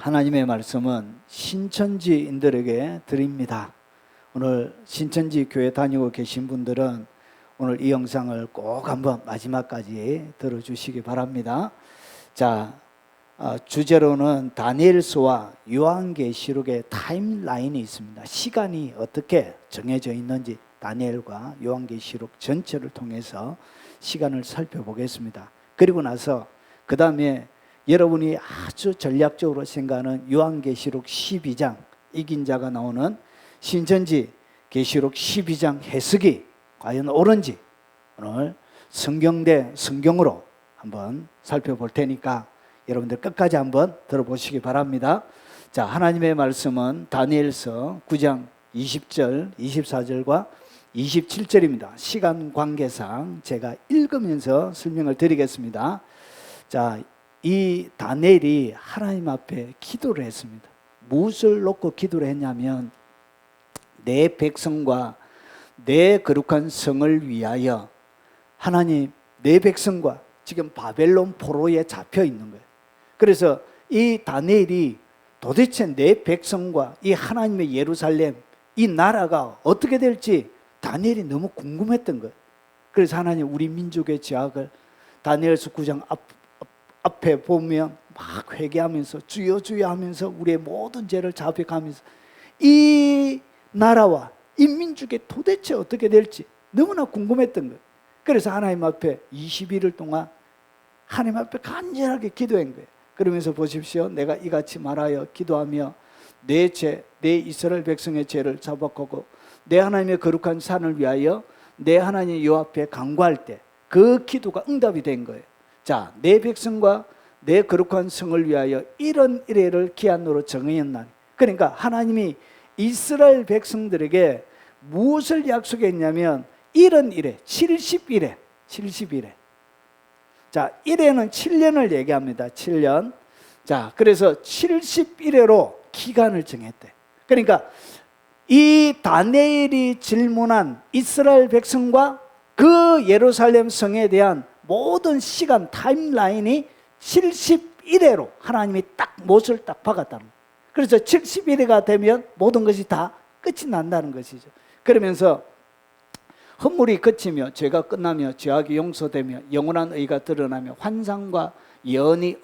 하나님의 말씀은 신천지인들에게 드립니다. 오늘 신천지 교회 다니고 계신 분들은 오늘 이 영상을 꼭 한번 마지막까지 들어주시기 바랍니다. 자, 주제로는 다니엘서와 요한계시록의 타임라인이 있습니다. 시간이 어떻게 정해져 있는지 다니엘과 요한계시록 전체를 통해서 시간을 살펴보겠습니다. 그리고 나서 그 다음에 여러분이 아주 전략적으로 생각하는 요한계시록 12장 이긴 자가 나오는 신천지 계시록 12장 해석이 과연 옳은지 오늘 성경 대 성경으로 한번 살펴볼 테니까 여러분들 끝까지 한번 들어보시기 바랍니다. 자, 하나님의 말씀은 다니엘서 9장 20절, 24절과 27절입니다. 시간 관계상 제가 읽으면서 설명을 드리겠습니다. 자, 이 다니엘이 하나님 앞에 기도를 했습니다. 무엇을 놓고 기도를 했냐면 내 백성과 내 거룩한 성을 위하여 하나님 내 백성과 지금 바벨론 포로에 잡혀 있는 거예요. 그래서 이 다니엘이 도대체 내 백성과 이 하나님의 예루살렘 이 나라가 어떻게 될지 다니엘이 너무 궁금했던 거예요. 그래서 하나님 우리 민족의 죄악을 다니엘서 9장 앞에 보면 막 회개하면서 주여 주여 하면서 우리의 모든 죄를 자백하면서 이 나라와 이 민족이 도대체 어떻게 될지 너무나 궁금했던 거예요. 그래서 하나님 앞에 21일 동안 하나님 앞에 간절하게 기도한 거예요. 그러면서 보십시오. 내가 이같이 말하여 기도하며 내 죄, 내 이스라엘 백성의 죄를 자복하고 내 하나님의 거룩한 산을 위하여 내 하나님 여호와 앞에 간구할 때 그 기도가 응답이 된 거예요. 자, 내 백성과 내 거룩한 성을 위하여 이런 이래를 기한으로 정하였나니. 그러니까 하나님이 이스라엘 백성들에게 무엇을 약속했냐면 이런 이래, 70일에. 자, 이래는 7년을 얘기합니다. 7년. 자, 그래서 70일에로 기간을 정했대. 그러니까 이 다니엘이 질문한 이스라엘 백성과 그 예루살렘 성에 대한 모든 시간 타임라인이 70일에로 하나님이 딱 못을 딱 박았다는 거예요. 그래서 70일가 되면 모든 것이 다 끝이 난다는 것이죠. 그러면서 헌물이 그치며 죄가 끝나며 죄악이 용서되며 영원한 의가 드러나며 환상과 예언이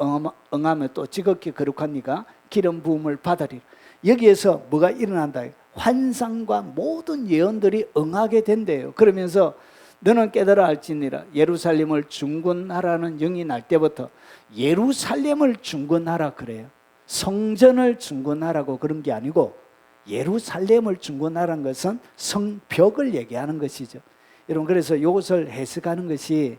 응하며 또 지극히 거룩한 이가 기름 부음을 받으리라. 여기에서 뭐가 일어난다? 환상과 모든 예언들이 응하게 된대요. 그러면서 너는 깨달아 알지니라 예루살렘을 중건하라는 영이 날 때부터 예루살렘을 중건하라 그래요. 성전을 중건하라고 그런 게 아니고 예루살렘을 중건하라는 것은 성벽을 얘기하는 것이죠. 여러분, 그래서 이것을 해석하는 것이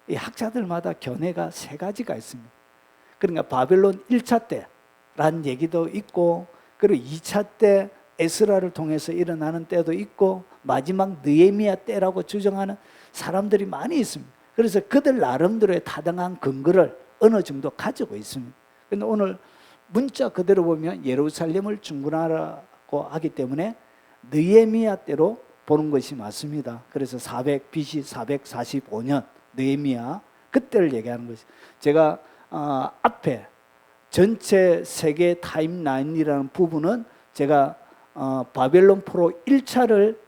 이 학자들마다 견해가 세 가지가 있습니다. 그러니까 바벨론 1차 때라는 얘기도 있고, 그리고 2차 때 에스라를 통해서 일어나는 때도 있고, 마지막 느헤미야 때라고 주장하는 사람들이 많이 있습니다. 그래서 그들 나름대로의 타당한 근거를 어느 정도 가지고 있습니다. 그런데 오늘 문자 그대로 보면 예루살렘을 중건하라고 하기 때문에 느헤미야 때로 보는 것이 맞습니다. 그래서 BC 445년 느헤미야 그때를 얘기하는 것이. 제가 앞에 전체 세계 타임라인이라는 부분은 제가 바벨론 포로 1차를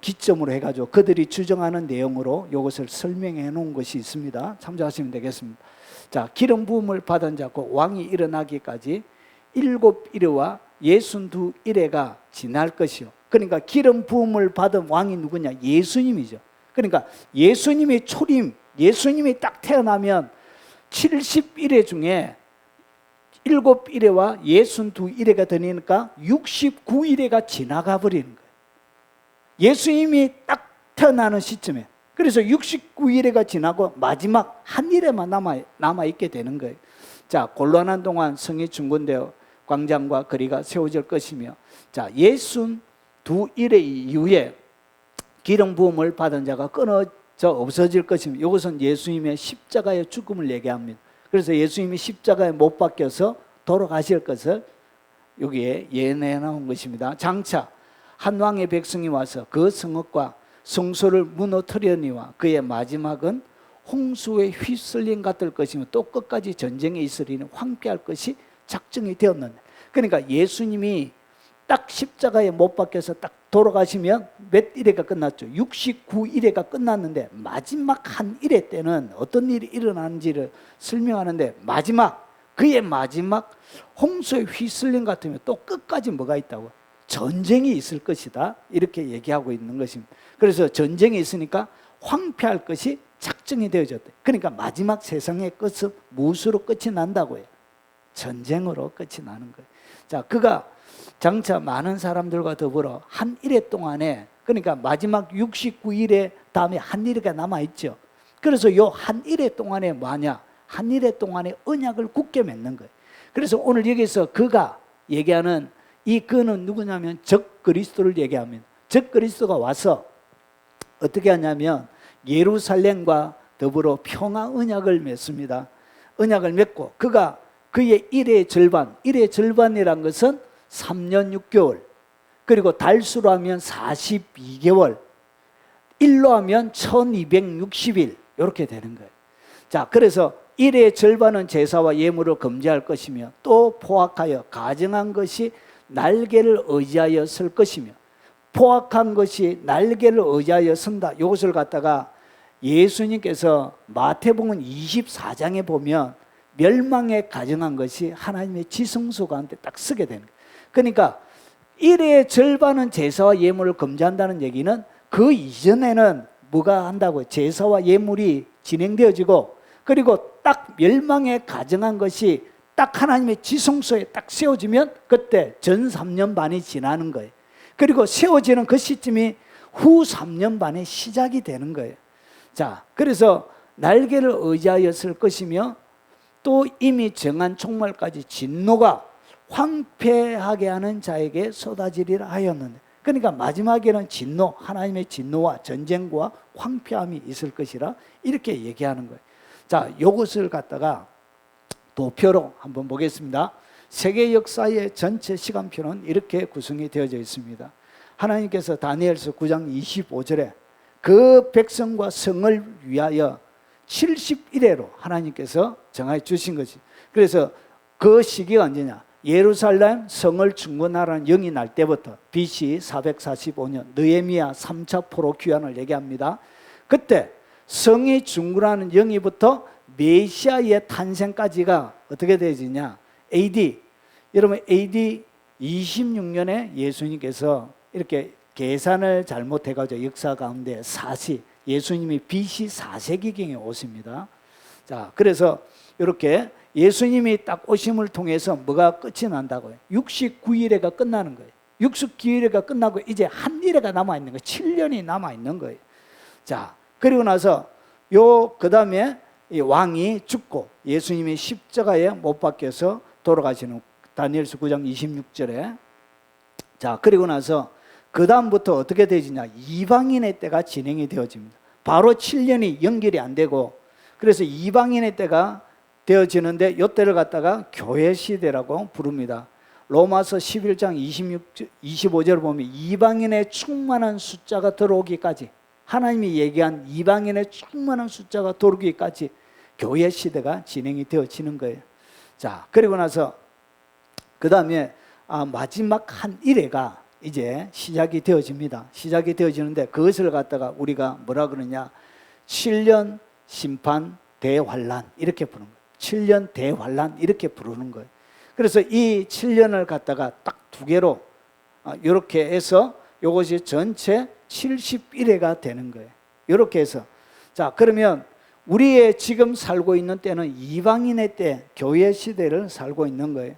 기점으로 해가지고 그들이 주장하는 내용으로 이것을 설명해 놓은 것이 있습니다. 참조하시면 되겠습니다. 자, 기름 부음을 받은 자고 왕이 일어나기까지 7일에와 62일에가 지날 것이요. 그러니까 기름 부음을 받은 왕이 누구냐? 예수님이죠. 그러니까 예수님의 초림, 예수님이 딱 태어나면 70일에 중에 7일에와 62일에가 되니까 69일에가 지나가 버리는 거예요. 예수님이 딱 태어나는 시점에. 그래서 69일에가 지나고 마지막 한 일에만 남아있게 되는 거예요. 자, 곤란한 동안 성이 중건되어 광장과 거리가 세워질 것이며, 자, 62일의 이후에 기름 부음을 받은 자가 끊어져 없어질 것이며, 이것은 예수님의 십자가의 죽음을 얘기합니다. 그래서 예수님이 십자가에 못 박혀서 돌아가실 것을 여기에 예언해 놓은 것입니다. 장차 한 왕의 백성이 와서 그 성읍과 성소를 무너뜨려니와 그의 마지막은 홍수에 휘쓸린 같을 것이며 또 끝까지 전쟁에 있으리니 황폐할 것이 작정이 되었는데, 그러니까 예수님이 딱 십자가에 못 박혀서 딱 돌아가시면 몇 일회가 끝났죠? 69일회가 끝났는데 마지막 한 일회 때는 어떤 일이 일어나는지를 설명하는데, 그의 마지막 홍수에 휘쓸린 같으면 또 끝까지 뭐가 있다고? 전쟁이 있을 것이다, 이렇게 얘기하고 있는 것입니다. 그래서 전쟁이 있으니까 황폐할 것이 작정이 되어졌대. 그러니까 마지막 세상의 끝은 무엇으로 끝이 난다고요? 전쟁으로 끝이 나는 거예요. 자, 그가 장차 많은 사람들과 더불어 한 일회 동안에, 그러니까 마지막 69일에 다음에 한 일회가 남아있죠. 그래서 요 한 일회 동안에 한 일회 동안에 언약을 굳게 맺는 거예요. 그래서 오늘 여기서 그가 얘기하는 이 그는 누구냐면 적 그리스도를 얘기합니다. 적 그리스도가 와서 어떻게 하냐면 예루살렘과 더불어 평화 언약을 맺습니다. 언약을 맺고 그가 그의 일의 절반이란 것은 3년 6개월, 그리고 달수로 하면 42개월, 일로 하면 1260일, 이렇게 되는 거예요. 자, 그래서 일의 절반은 제사와 예물을 금지할 것이며, 또 포악하여 가증한 것이 날개를 의지하여 설 것이며, 포악한 것이 날개를 의지하여 선다, 이것을 갖다가 예수님께서 마태복음 24장에 보면 멸망에 가증한 것이 하나님의 지성소 가운데 딱 쓰게 되는 거예요. 그러니까 일의 절반은 제사와 예물을 금지한다는 얘기는 그 이전에는 뭐가 한다고요? 제사와 예물이 진행되어지고, 그리고 딱 멸망에 가증한 것이 딱 하나님의 지성소에 딱 세워지면 그때 전 3년 반이 지나는 거예요. 그리고 세워지는 그 시점이 후 3년 반의 시작이 되는 거예요. 자, 그래서 날개를 의지하여 쓸 것이며, 또 이미 정한 총말까지 진노가 황폐하게 하는 자에게 쏟아지리라 하였는데, 그러니까 마지막에는 진노, 하나님의 진노와 전쟁과 황폐함이 있을 것이라 이렇게 얘기하는 거예요. 자, 이것을 갖다가 도표로 한번 보겠습니다. 세계 역사의 전체 시간표는 이렇게 구성이 되어져 있습니다. 하나님께서 다니엘서 9장 25절에 그 백성과 성을 위하여 71회로 하나님께서 정해 주신 것이, 그래서 그 시기가 언제냐? 예루살렘 성을 중건하라는 영이 날 때부터 BC 445년 느헤미야 3차 포로 귀환을 얘기합니다. 그때 성이 중건하는 영이부터 메시아의 탄생까지가 어떻게 되어지냐? AD, 여러분 AD 26년에 예수님께서 이렇게 계산을 잘못해가지고 역사 가운데 예수님이 BC 4세기경에 오십니다. 자, 그래서 이렇게 예수님이 딱 오심을 통해서 뭐가 끝이 난다고요? 69일회가 끝나는 거예요. 69일회가 끝나고 이제 한 일회가 남아있는 거예요. 7년이 남아있는 거예요. 자, 그리고 나서 그 다음에 왕이 죽고 예수님이 십자가에 못 박혀서 돌아가시는 다니엘서 9장 26절에, 자, 그리고 나서 그 다음부터 어떻게 되지냐? 이방인의 때가 진행이 되어집니다. 바로 7년이 연결이 안 되고, 그래서 이방인의 때가 되어지는데 이때를 갖다가 교회 시대라고 부릅니다. 로마서 11장 25절을 보면 이방인의 충만한 숫자가 들어오기까지, 하나님이 얘기한 이방인의 충만한 숫자가 들어오기까지 교회 시대가 진행이 되어지는 거예요. 자, 그리고 나서 그 다음에 마지막 한 일회가 이제 시작이 되어집니다. 시작이 되어지는데 그것을 갖다가 우리가 뭐라 그러냐? 7년 심판 대환란, 이렇게 부르는 거예요. 7년 대환란, 이렇게 부르는 거예요. 그래서 이 7년을 갖다가 딱 두 개로 이렇게 해서 이것이 전체 71회가 되는 거예요. 이렇게 해서, 자, 그러면 우리의 지금 살고 있는 때는 이방인의 때, 교회 시대를 살고 있는 거예요.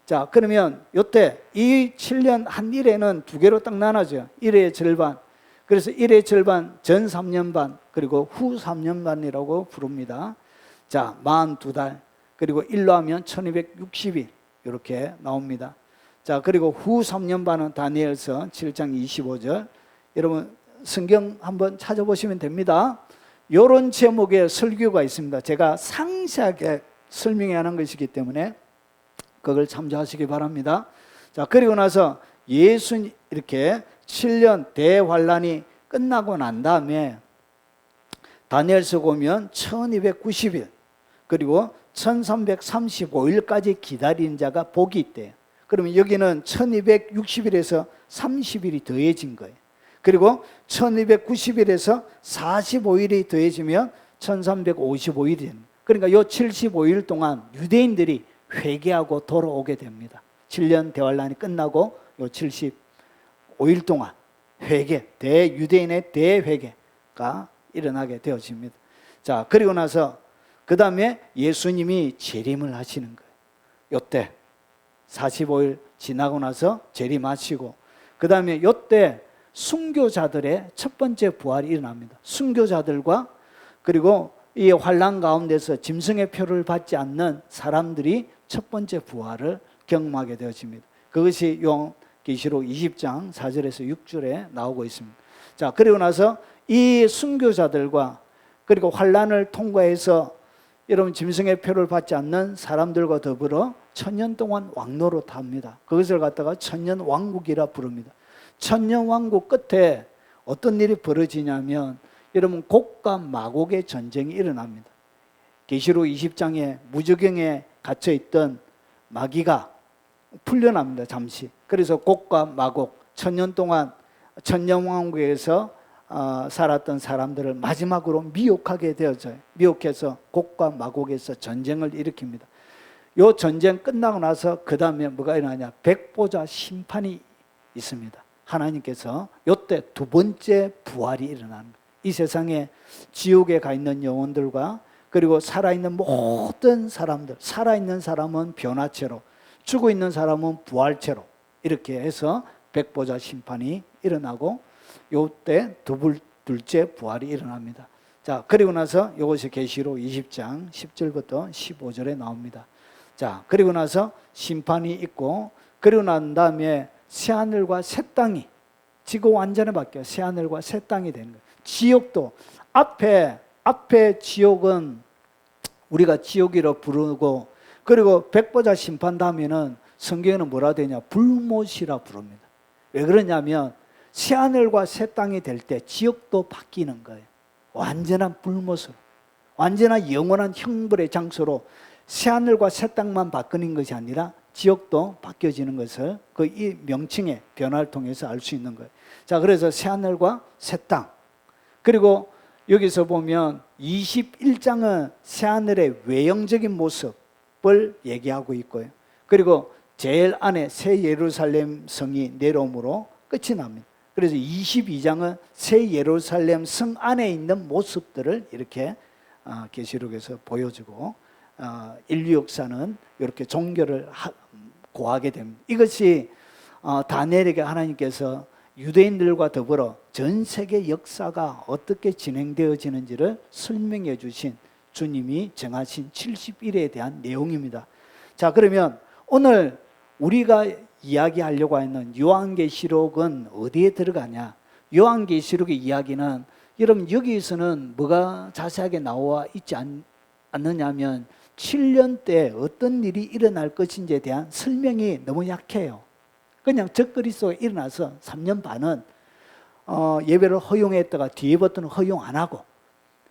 자, 그러면 이때 이 7년 한 일회는 두 개로 딱 나눠져요. 1회의 절반, 그래서 1회의 절반 전 3년 반, 그리고 후 3년 반이라고 부릅니다. 자, 42달, 그리고 1로 하면 1260일, 이렇게 나옵니다. 자, 그리고 후 3년 반은 다니엘서 7장 25절. 여러분 성경 한번 찾아보시면 됩니다. 이런 제목의 설교가 있습니다. 제가 상세하게 설명하는 것이기 때문에 그걸 참조하시기 바랍니다. 자, 그리고 나서 예수님 이렇게 7년 대환란이 끝나고 난 다음에 다니엘서 보면 1290일 그리고 1335일까지 기다린 자가 복이 있대요. 그러면 여기는 1260일에서 30일이 더해진 거예요. 그리고 1290일에서 45일이 더해지면 1355일이 됩니다. 그러니까 이 75일 동안 유대인들이 회개하고 돌아오게 됩니다. 7년 대환란이 끝나고 이 75일 동안 회개, 대유대인의 대회개가 일어나게 되어집니다. 자, 그리고 나서 그 다음에 예수님이 재림을 하시는 거예요. 요때 45일 지나고 나서 재림하시고 그 다음에 요때 순교자들의 첫 번째 부활이 일어납니다. 순교자들과 그리고 이 환난 가운데서 짐승의 표를 받지 않는 사람들이 첫 번째 부활을 경험하게 되어집니다. 그것이 요한계시록 20장 4절에서 6절에 나오고 있습니다. 자, 그리고 나서 이 순교자들과 그리고 환난을 통과해서 여러분 짐승의 표를 받지 않는 사람들과 더불어 1000년 동안 왕노릇 합니다. 그것을 갖다가 천년왕국이라 부릅니다. 천년왕국 끝에 어떤 일이 벌어지냐면 여러분 곡과 마곡의 전쟁이 일어납니다. 계시록 20장에 무저경에 갇혀있던 마귀가 풀려납니다. 잠시. 그래서 곡과 마곡 1000년 동안 천년왕국에서 살았던 사람들을 마지막으로 미혹하게 되어져요. 미혹해서 곡과 마곡에서 전쟁을 일으킵니다. 이 전쟁 끝나고 나서 그 다음에 뭐가 일어나냐? 백보자 심판이 있습니다. 하나님께서 이때 두 번째 부활이 일어나는 거예요. 이 세상에 지옥에 가 있는 영혼들과 그리고 살아있는 모든 사람들, 살아있는 사람은 변화체로, 죽어 있는 사람은 부활체로 이렇게 해서 백보자 심판이 일어나고 요때 둘째 부활이 일어납니다. 자, 그리고 나서 이것이 계시록 20장 10절부터 15절에 나옵니다. 자, 그리고 나서 심판이 있고 그리고 난 다음에 새하늘과 새 땅이 지구 완전히 바뀌어요. 새하늘과 새 땅이 되는 거예요. 지옥도 앞에 지옥은 우리가 지옥이라 부르고 그리고 백보자 심판 다음에는 성경에는 뭐라 되냐? 불못이라 부릅니다. 왜 그러냐면 새하늘과 새 땅이 될 때 지옥도 바뀌는 거예요. 완전한 불못으로, 완전한 영원한 형벌의 장소로 새하늘과 새 땅만 바뀌는 것이 아니라 지옥도 바뀌어지는 것을 그 이 명칭의 변화를 통해서 알 수 있는 거예요. 자, 그래서 새하늘과 새 땅. 그리고 여기서 보면 21장은 새하늘의 외형적인 모습을 얘기하고 있고요. 그리고 제일 안에 새 예루살렘 성이 내려옴으로 끝이 납니다. 그래서 22장은 새 예루살렘 성 안에 있는 모습들을 이렇게 계시록에서 보여주고 인류 역사는 이렇게 종교를 고하게 됩니다. 이것이 다니엘에게 하나님께서 유대인들과 더불어 전 세계 역사가 어떻게 진행되어지는지를 설명해 주신 주님이 정하신 70일에 대한 내용입니다. 자, 그러면 오늘 우리가 이야기하려고 하는 요한계시록은 어디에 들어가냐? 요한계시록의 이야기는 여러분 여기에서는 뭐가 자세하게 나와 있지 않느냐면 7년 때 어떤 일이 일어날 것인지에 대한 설명이 너무 약해요. 그냥 적그리 속에 일어나서 3년 반은 예배를 허용했다가 뒤에부터는 허용 안 하고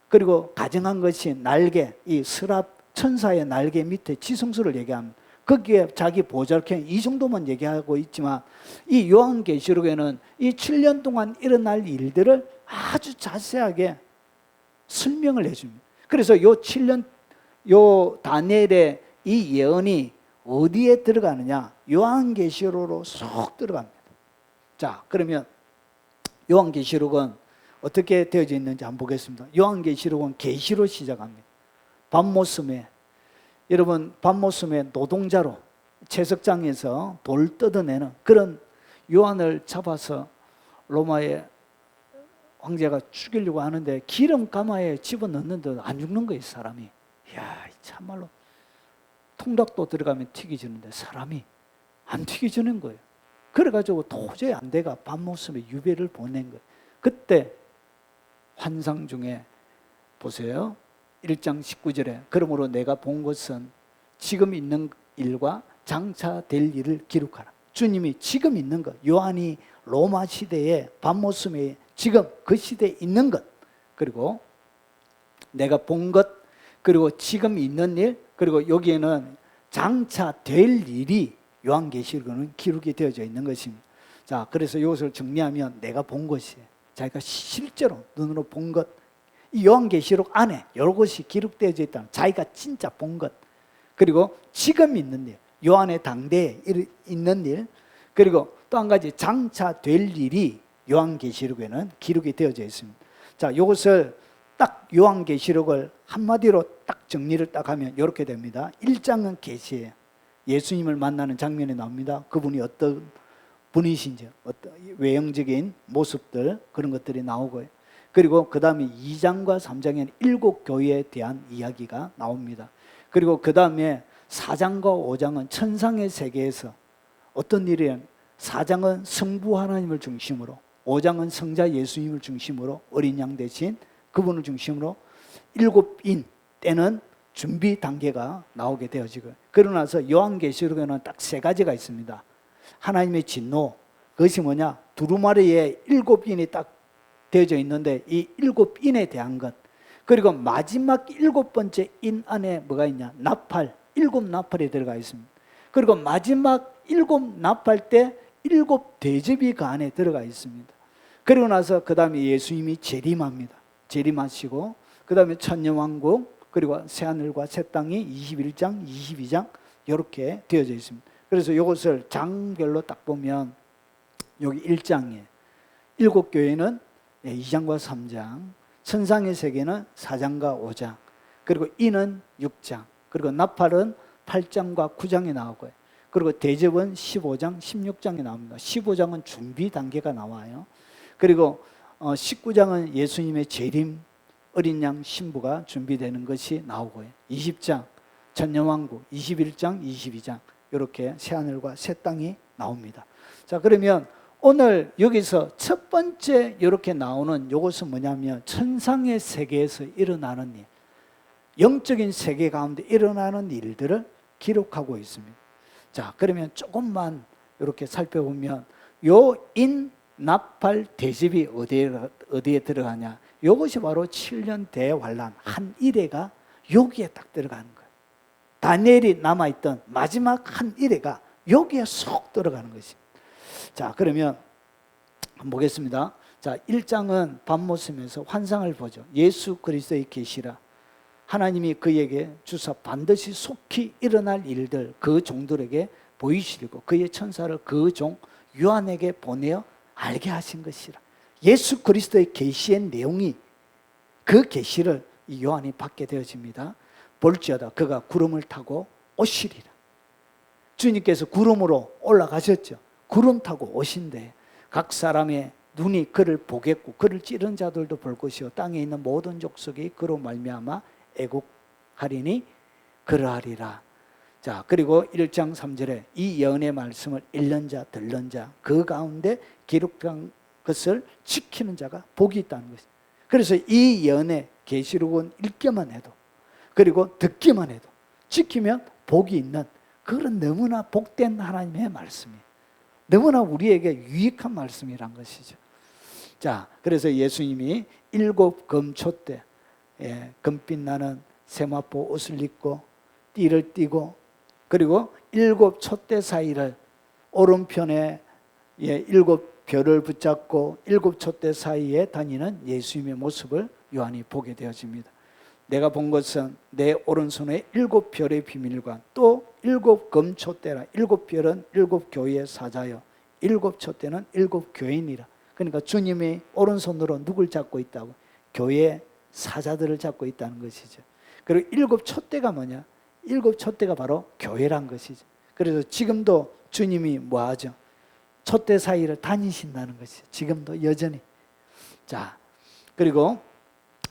그리고 가정한 것이 날개, 이 스랍 천사의 날개 밑에 지성소를 얘기합니다. 거기에 자기 보잘캔 이 정도만 얘기하고 있지만 이 요한계시록에는 이 7년 동안 일어날 일들을 아주 자세하게 설명을 해줍니다. 그래서 요 7년 요 다니엘의 이 예언이 어디에 들어가느냐? 요한계시록으로 쏙 들어갑니다. 자, 그러면 요한계시록은 어떻게 되어져 있는지 한번 보겠습니다. 요한계시록은 계시로 시작합니다. 밤모섬에 여러분 밤모섬에 노동자로 채석장에서 돌 뜯어내는 그런 요한을 잡아서 로마의 황제가 죽이려고 하는데 기름 가마에 집어넣는데도 안 죽는 거예요. 사람이. 이야, 참말로 통닭도 들어가면 튀겨지는데 사람이 안 튀겨지는 거예요. 그래가지고 도저히 안 돼가 밤모섬에 유배를 보낸 거예요. 그때 환상 중에 보세요. 1장 19절에 그러므로 내가 본 것은 지금 있는 일과 장차 될 일을 기록하라. 주님이 지금 있는 것, 요한이 로마 시대에 밤모섬에 지금 그 시대에 있는 것, 그리고 내가 본 것, 그리고 지금 있는 일, 그리고 여기에는 장차 될 일이 요한계시록에는 기록이 되어져 있는 것입니다. 자, 그래서 이것을 정리하면 내가 본 것이, 자기가 실제로 눈으로 본 것, 이 요한계시록 안에 여러 것이 기록되어져 있다는, 자기가 진짜 본 것, 그리고 지금 있는 일, 요한의 당대에 있는 일, 그리고 또 한 가지 장차 될 일이 요한계시록에는 기록이 되어져 있습니다. 자, 이것을 딱 요한계시록을 한마디로 딱 정리를 딱 하면 이렇게 됩니다. 1장은 계시예요. 예수님을 만나는 장면이 나옵니다. 그분이 어떤 분이신지, 어떤 외형적인 모습들, 그런 것들이 나오고요. 그리고 그 다음에 2장과 3장에는 7교회에 대한 이야기가 나옵니다. 그리고 그 다음에 4장과 5장은 천상의 세계에서 어떤 일이냐면, 4장은 성부 하나님을 중심으로, 5장은 성자 예수님을 중심으로, 어린 양 대신 그분을 중심으로 7인 때는 준비 단계가 나오게 되어지고, 그러고 나서 요한계시록에는 딱 3가지가 있습니다. 하나님의 진노, 그것이 뭐냐, 두루마리에 7인이 딱 되어져 있는데 이 7인에 대한 것, 그리고 마지막 7번째 인 안에 뭐가 있냐, 나팔, 7나팔이 들어가 있습니다. 그리고 마지막 7나팔 때 7대접이 그 안에 들어가 있습니다. 그리고 나서 그 다음에 예수님이 재림합니다. 재림하시고 그 다음에 천년왕국, 그리고 새하늘과 새 땅이 21장, 22장 이렇게 되어져 있습니다. 그래서 이것을 장별로 딱 보면 여기 1장에 7교회는 2장과 3장, 천상의 세계는 4장과 5장, 그리고 인은 6장, 그리고 나팔은 8장과 9장에 나오고요. 그리고 대접은 15장, 16장에 나옵니다. 15장은 준비 단계가 나와요. 그리고 19장은 예수님의 재림, 어린 양 신부가 준비되는 것이 나오고요. 20장 천년왕국, 21장, 22장 이렇게 새하늘과 새 땅이 나옵니다. 자, 그러면 오늘 여기서 첫 번째 이렇게 나오는 이것은 뭐냐면 천상의 세계에서 일어나는 일, 영적인 세계 가운데 일어나는 일들을 기록하고 있습니다. 자, 그러면 조금만 이렇게 살펴보면 요 인, 나팔, 대접이 어디에 들어가냐, 이것이 바로 7년 대환란 한 일회가 여기에 딱 들어가는 거예요. 다니엘이 남아있던 마지막 한 일회가 여기에 쏙 들어가는 것입니다. 자, 그러면 한번 보겠습니다. 자, 1장은 밤모섬에서 환상을 보죠. 예수 그리스도의 계시라, 하나님이 그에게 주사 반드시 속히 일어날 일들 그 종들에게 보이시리고 그의 천사를 그 종 요한에게 보내어 알게 하신 것이라. 예수 그리스도의 계시의 내용이, 그 계시를 이 요한이 받게 되어집니다. 볼지어다 그가 구름을 타고 오시리라. 주님께서 구름으로 올라가셨죠. 구름 타고 오신대 각 사람의 눈이 그를 보겠고 그를 찌른 자들도 볼 것이요 땅에 있는 모든 족속이 그로 말미암아 애국하리니 그러하리라. 자, 그리고 1장 3절에 이 예언의 말씀을 읽는 자 들는 자 그 가운데 기록된 것을 지키는 자가 복이 있다는 것입니다. 그래서 이 예언의 계시록은 읽기만 해도, 그리고 듣기만 해도 지키면 복이 있는 그런 너무나 복된 하나님의 말씀이에요. 너무나 우리에게 유익한 말씀이란 것이죠. 자, 그래서 예수님이 7 금초 때 금빛 나는 세마포 옷을 입고 띠를 띠고, 그리고 7 촛대 사이를 오른편에 7 별을 붙잡고 7 촛대 사이에 다니는 예수님의 모습을 요한이 보게 되어집니다. 내가 본 것은 내 오른손에 7 별의 비밀과 또 7 금촛대라. 7 별은 7 교회의 사자요 7 촛대는 7 교인이라. 그러니까 주님이 오른손으로 누굴 잡고 있다고? 교회의 사자들을 잡고 있다는 것이죠. 그리고 7 촛대가 뭐냐? 7 촛대가 바로 교회란 것이죠. 그래서 지금도 주님이 뭐하죠? 촛대 사이를 다니신다는 것이죠. 지금도 여전히. 자, 그리고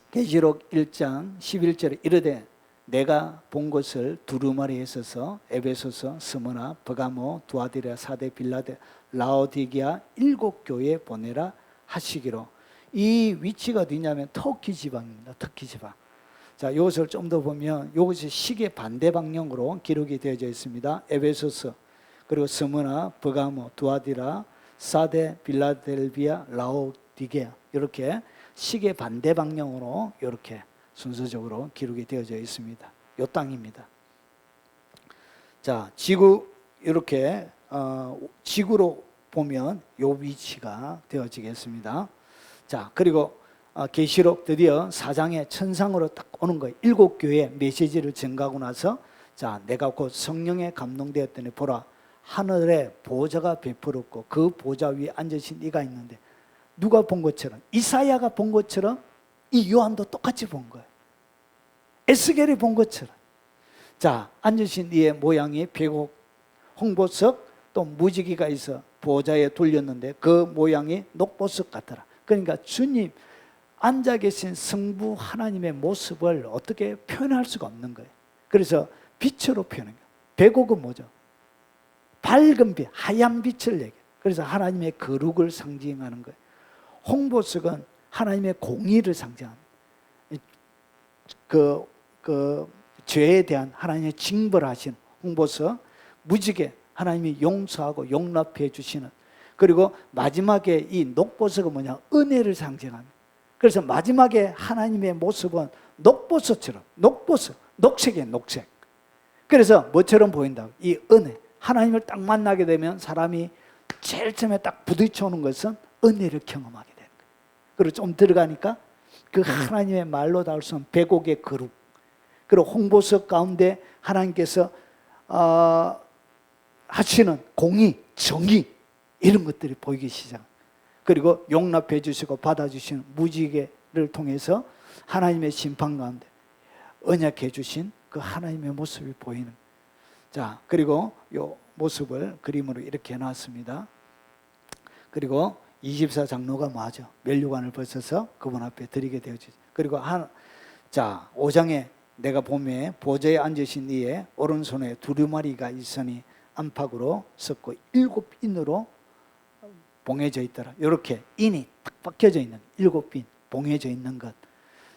계시록 1장 11절에 이르되 내가 본 것을 두루마리에 있어서 에베소서, 스무나, 버가모, 두아디라, 사데, 빌라데, 라오디게아 7 교회에 보내라 하시기로. 이 위치가 어디냐면 터키 지방입니다. 터키 지방. 자, 이것을 좀 더 보면 이것이 시계 반대 방향으로 기록이 되어져 있습니다. 에베소서, 그리고 스무나, 버가모, 두아디라, 사데, 빌라델비아, 라오디게아 이렇게 시계 반대 방향으로 이렇게 순서적으로 기록이 되어져 있습니다. 요 땅입니다. 자, 지구 이렇게 지구로 보면 요 위치가 되어지겠습니다. 자, 그리고 계시록 드디어 4장의 천상으로 딱 오는 거예요. 7교회 메시지를 전가하고 나서 자, 내가 곧 성령에 감동되었더니 보라 하늘에 보좌가 베풀었고 그 보좌 위에 앉으신 이가 있는데 누가 본 것처럼 이사야가 본 것처럼 이 요한도 똑같이 본 거예요. 에스겔이 본 것처럼. 자, 앉으신 이의 모양이 백옥 홍보석 또 무지개가 있어 보좌에 돌렸는데 그 모양이 녹보석 같더라. 그러니까 주님 앉아 계신 성부 하나님의 모습을 어떻게 표현할 수가 없는 거예요. 그래서 빛으로 표현해요. 백옥은 뭐죠? 밝은 빛, 하얀 빛을 내게. 그래서 하나님의 거룩을 상징하는 거예요. 홍보석은 하나님의 공의를 상징합니다. 그 죄에 대한 하나님의 징벌하신 홍보석, 무지개 하나님이 용서하고 용납해 주시는. 그리고 마지막에 이 녹보석은 뭐냐? 은혜를 상징합니다. 그래서 마지막에 하나님의 모습은 녹보석처럼, 녹보석, 녹색이에요, 녹색. 그래서 뭐처럼 보인다고? 이 은혜, 하나님을 딱 만나게 되면 사람이 제일 처음에 딱 부딪혀오는 것은 은혜를 경험하게 되는 거예요. 그리고 좀 들어가니까 그 하나님의 말로 닿을 수 없는 백옥의 거룩, 그리고 홍보석 가운데 하나님께서 하시는 공의, 정의 이런 것들이 보이기 시작합니다. 그리고 용납해 주시고 받아주시는 무지개를 통해서 하나님의 심판 가운데 언약해 주신 그 하나님의 모습이 보이는. 자, 그리고 이 모습을 그림으로 이렇게 해놨습니다. 그리고 24장로가 뭐하죠? 면류관을 벗어서 그분 앞에 드리게 되어지죠. 그리고 5장에 내가 보매 보좌에 앉으신 이의 오른손에 두루마리가 있으니 안팎으로 섞고 7인으로 봉해져 있더라. 이렇게 인이 딱 박혀져 있는 7인 봉해져 있는 것.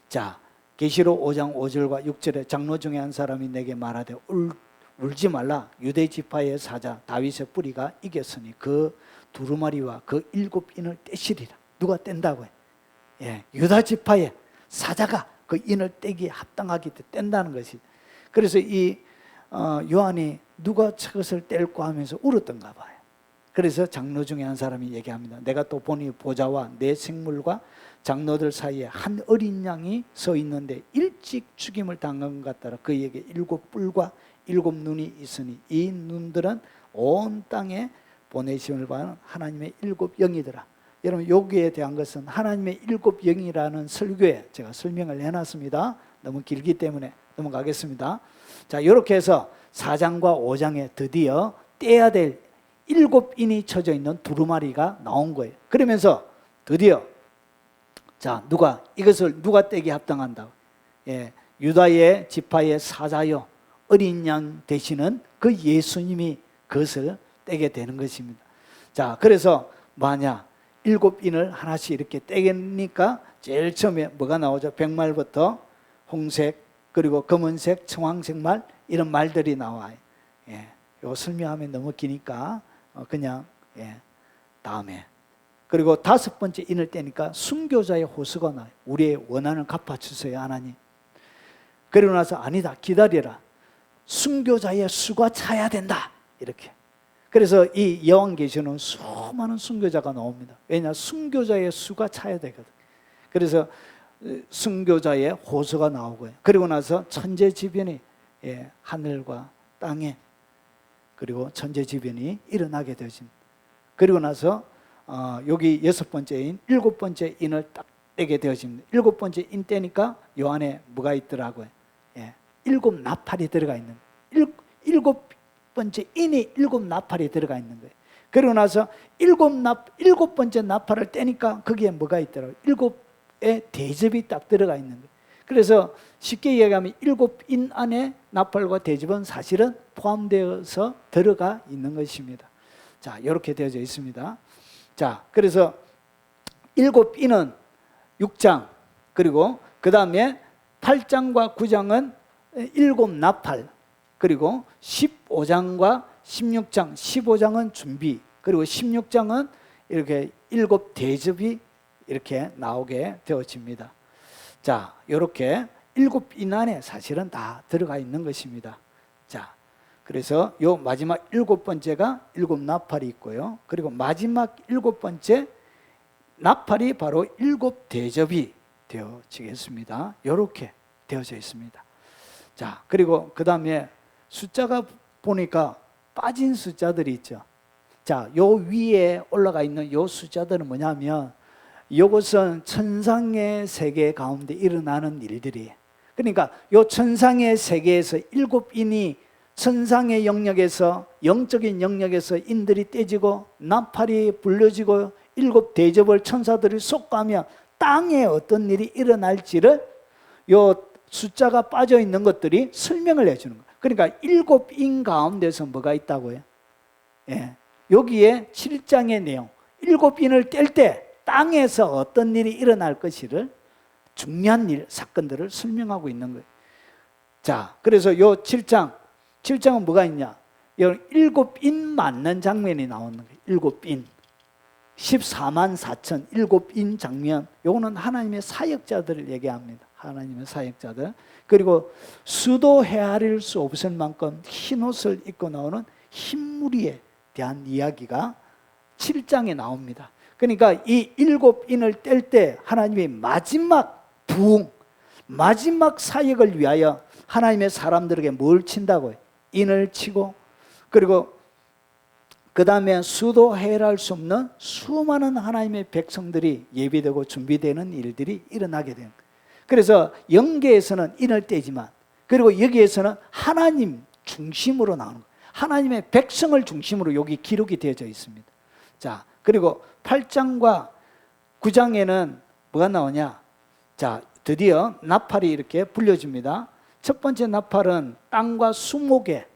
자, 계시록 5장 5절과 6절에 장로 중에 한 사람이 내게 말하되 울지 말라. 유대 지파의 사자 다윗의 뿌리가 이겼으니 그 두루마리와 그 7인을 떼시리라. 누가 뗀다고 해? 예, 유다 지파의 사자가 그 인을 떼기 합당하기 때문에 뗀다는 것이. 그래서 이 요한이 누가 저것을 뗄까 하면서 울었던가 봐요. 그래서 장로 중에 한 사람이 얘기합니다. 내가 또 보니 보좌와 내 생물과 장로들 사이에 한 어린 양이 서 있는데 일찍 죽임을 당한 것 같더라. 그에게 7뿔과 7눈이 있으니 이 눈들은 온 땅에 보내심을 받은 하나님의 7영이더라. 여러분, 여기에 대한 것은 하나님의 7영이라는 설교에 제가 설명을 해놨습니다. 너무 길기 때문에 넘어가겠습니다. 자, 이렇게 해서 4장과 5장에 드디어 떼야 될 7인이 쳐져 있는 두루마리가 나온 거예요. 그러면서 드디어 자, 이것을 누가 떼기 합당한다고? 예, 유다의 지파의 사자요 어린 양 되시는 그 예수님이 그것을 떼게 되는 것입니다. 자, 그래서 만약 7인을 하나씩 이렇게 떼니까 제일 처음에 뭐가 나오죠? 백말부터 홍색, 그리고 검은색, 청황색 말, 이런 말들이 나와요. 예, 이거 설명하면 너무 기니까 그냥 다음에. 그리고 5번째 인을 떼니까 순교자의 호수가 나요. 우리의 원한을 갚아주세요, 하나님. 그리고 나서 아니다, 기다려라. 순교자의 수가 차야 된다. 이렇게. 그래서 이 요한계시는 수많은 순교자가 나옵니다. 왜냐? 순교자의 수가 차야 되거든. 그래서 순교자의 호수가 나오고요. 그리고 나서 천재지변이 하늘과 땅에, 그리고 천재지변이 일어나게 되어집니다. 그리고 나서 여기 6번째인 7번째 인을 딱 떼게 되어집니다. 7번째 인 떼니까 요 안에 뭐가 있더라고요? 7 나팔이 들어가 있는 거예요. 7번째 인이 7 나팔이 들어가 있는 거예요. 그리고 나서 7번째 나팔을 떼니까 거기에 뭐가 있더라고요? 7의 대접이 딱 들어가 있는 거예요. 그래서 쉽게 얘기하면 7인 안에 나팔과 대접은 사실은 포함되어서 들어가 있는 것입니다. 자, 이렇게 되어져 있습니다. 자, 그래서 7인은 6장, 그리고 그 다음에 8장과 9장은 7 나팔, 그리고 15장과 16장, 15장은 준비, 그리고 16장은 이렇게 7 대접이 이렇게 나오게 되어집니다. 자, 이렇게 일곱 인 안에 사실은 다 들어가 있는 것입니다. 자, 그래서 요 마지막 일곱 번째가 일곱 나팔이 있고요. 그리고 마지막 일곱 번째 나팔이 바로 일곱 대접이 되어지겠습니다. 이렇게 되어져 있습니다. 자, 그리고 그 다음에 숫자가 보니까 빠진 숫자들이 있죠. 자, 요 위에 올라가 있는 요 숫자들은 뭐냐면 이것은 천상의 세계 가운데 일어나는 일들이에요. 그러니까 요 천상의 세계에서 일곱 인이 천상의 영역에서, 영적인 영역에서 인들이 떼지고 나팔이 불려지고 일곱 대접을 천사들이 쏟아가며 땅에 어떤 일이 일어날지를 요 숫자가 빠져 있는 것들이 설명을 해주는 거예요. 그러니까 일곱 인 가운데서 뭐가 있다고요? 예, 여기에 7장의 내용, 일곱 인을 뗄 때 땅에서 어떤 일이 일어날 것이를 중요한 일, 사건들을 설명하고 있는 거예요. 자, 그래서 요 7장은 뭐가 있냐? 일곱 인 맞는 장면이 나오는 거예요. 일곱 인. 14만 4천 일곱 인 장면. 요거는 하나님의 사역자들을 얘기합니다. 하나님의 사역자들. 그리고 수도 헤아릴 수 없을 만큼 흰 옷을 입고 나오는 흰무리에 대한 이야기가 7장에 나옵니다. 그러니까 이 일곱 인을 뗄 때 하나님의 마지막 부흥, 마지막 사역을 위하여 하나님의 사람들에게 뭘 친다고요? 인을 치고, 그리고 그 다음에 수도 헤아릴 수 없는 수많은 하나님의 백성들이 예비되고 준비되는 일들이 일어나게 됩니다. 그래서 영계에서는 인을 떼지만, 그리고 여기에서는 하나님 중심으로 나오는 거예요. 하나님의 백성을 중심으로 여기 기록이 되어져 있습니다. 자, 그리고 8장과 9장에는 뭐가 나오냐? 자, 드디어 나팔이 이렇게 불려집니다. 첫 번째 나팔은 땅과 수목에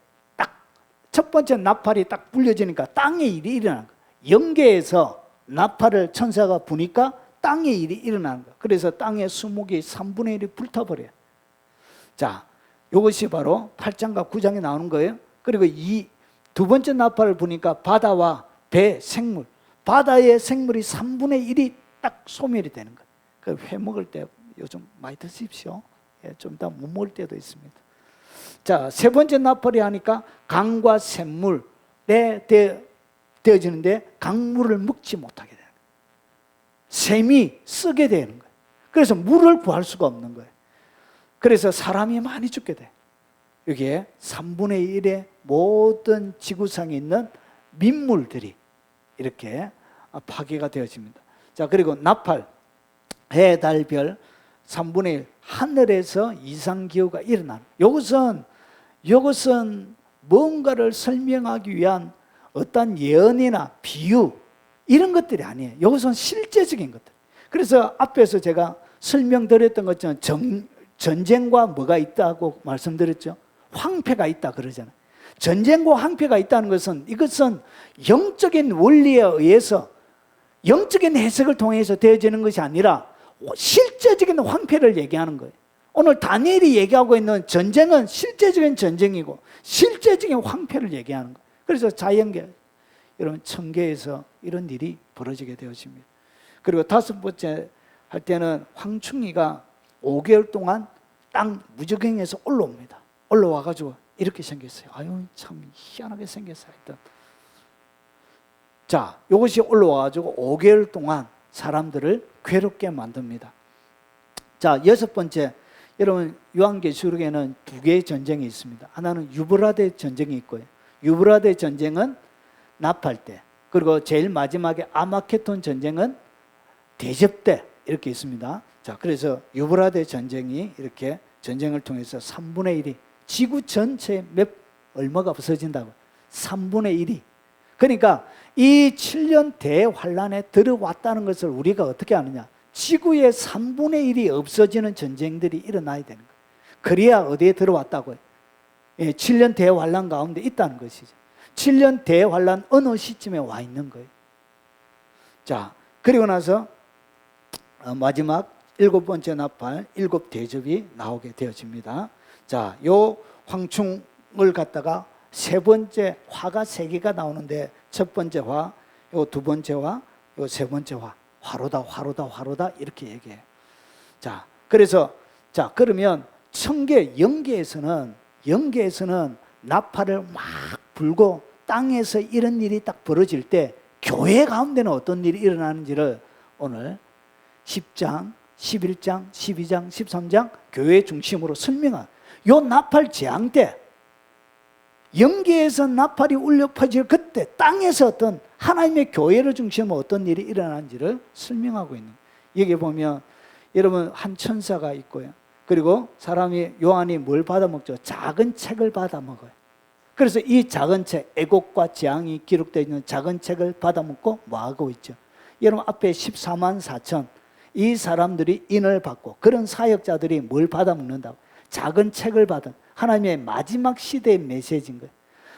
첫 번째 나팔이 딱 불려지니까 땅의 일이 일어나는 거예요. 영계에서 나팔을 천사가 부니까 땅의 일이 일어나는 거예요. 그래서 땅의 수목이 3분의 1이 불타버려요. 자, 이것이 바로 8장과 9장에 나오는 거예요. 그리고 이 두 번째 나팔을 부니까 바다와 배, 생물, 바다의 생물이 3분의 1이 딱 소멸이 되는 거예요. 그 회 먹을 때 요즘 많이 드십시오. 예, 좀 이따 못 먹을 때도 있습니다. 자, 세 번째 나팔이 하니까 강과 샘물에 되어지는데 강물을 먹지 못하게 되는 거예요. 샘이 쓰게 되는 거예요. 그래서 물을 구할 수가 없는 거예요. 그래서 사람이 많이 죽게 돼. 여기에 3분의 1의 모든 지구상에 있는 민물들이 이렇게 파괴가 되어집니다. 자, 그리고 나팔, 해, 달, 별 3분의 1 하늘에서 이상기후가 일어나는, 이것은 뭔가를 설명하기 위한 어떤 예언이나 비유 이런 것들이 아니에요. 이것은 실제적인 것들. 그래서 앞에서 제가 설명드렸던 것처럼 전쟁과 뭐가 있다고 말씀드렸죠. 황폐가 있다 그러잖아요. 전쟁과 황폐가 있다는 것은 이것은 영적인 원리에 의해서 영적인 해석을 통해서 되어지는 것이 아니라 실제적인 황폐를 얘기하는 거예요. 오늘 다니엘이 얘기하고 있는 전쟁은 실제적인 전쟁이고 실제적인 황폐를 얘기하는 거예요. 그래서 자연계, 여러분 천계에서 이런 일이 벌어지게 되어집니다. 그리고 다섯 번째 할 때는 황충이가 5개월 동안 땅 무저갱에서 올라옵니다. 올라와가지고 이렇게 생겼어요. 아유, 참 희한하게 생겼어요. 하여튼. 자, 이것이 올라와가지고 5개월 동안 사람들을 괴롭게 만듭니다. 자, 여섯 번째, 여러분 요한계시록에는 두 개의 전쟁이 있습니다. 하나는 유브라데 전쟁이 있고요. 유브라데 전쟁은 나팔 때, 그리고 제일 마지막에 아마케톤 전쟁은 대접 때 이렇게 있습니다. 자, 그래서 유브라데 전쟁이 이렇게 전쟁을 통해서 3분의 1이 지구 전체에 얼마가 없어진다고? 3분의 1이. 그러니까 이 7년 대환란에 들어왔다는 것을 우리가 어떻게 아느냐? 지구의 3분의 1이 없어지는 전쟁들이 일어나야 되는 거예요. 그래야 어디에 들어왔다고요? 예, 7년 대환란 가운데 있다는 것이죠. 7년 대환란 어느 시점에 와 있는 거예요. 자, 그리고 나서 마지막 일곱 번째 나팔, 일곱 대접이 나오게 되어집니다. 자, 요 황충을 갖다가 세 번째 화가 세 개가 나오는데 첫 번째 화, 요 두 번째 화, 요 세 번째 화, 화로다 이렇게 얘기해요. 자, 그래서 자, 그러면 천계 영계에서는 나팔을 막 불고 땅에서 이런 일이 딱 벌어질 때 교회 가운데는 어떤 일이 일어나는지를 오늘 10장, 11장, 12장, 13장 교회 중심으로 설명한 요 나팔 재앙 때 영계에서 나팔이 울려 퍼질 그때 땅에서 어떤 하나님의 교회를 중심으로 어떤 일이 일어나는지를 설명하고 있는 거예요. 여기 보면 여러분 한 천사가 있고요. 그리고 사람이 요한이 뭘 받아먹죠? 작은 책을 받아먹어요. 그래서 이 작은 책, 애곡과 재앙이 기록되어 있는 작은 책을 받아먹고 뭐하고 있죠? 여러분 앞에 14만 4천 이 사람들이 인을 받고 그런 사역자들이 뭘 받아먹는다고? 작은 책을 받은 하나님의 마지막 시대의 메시지인 거예요.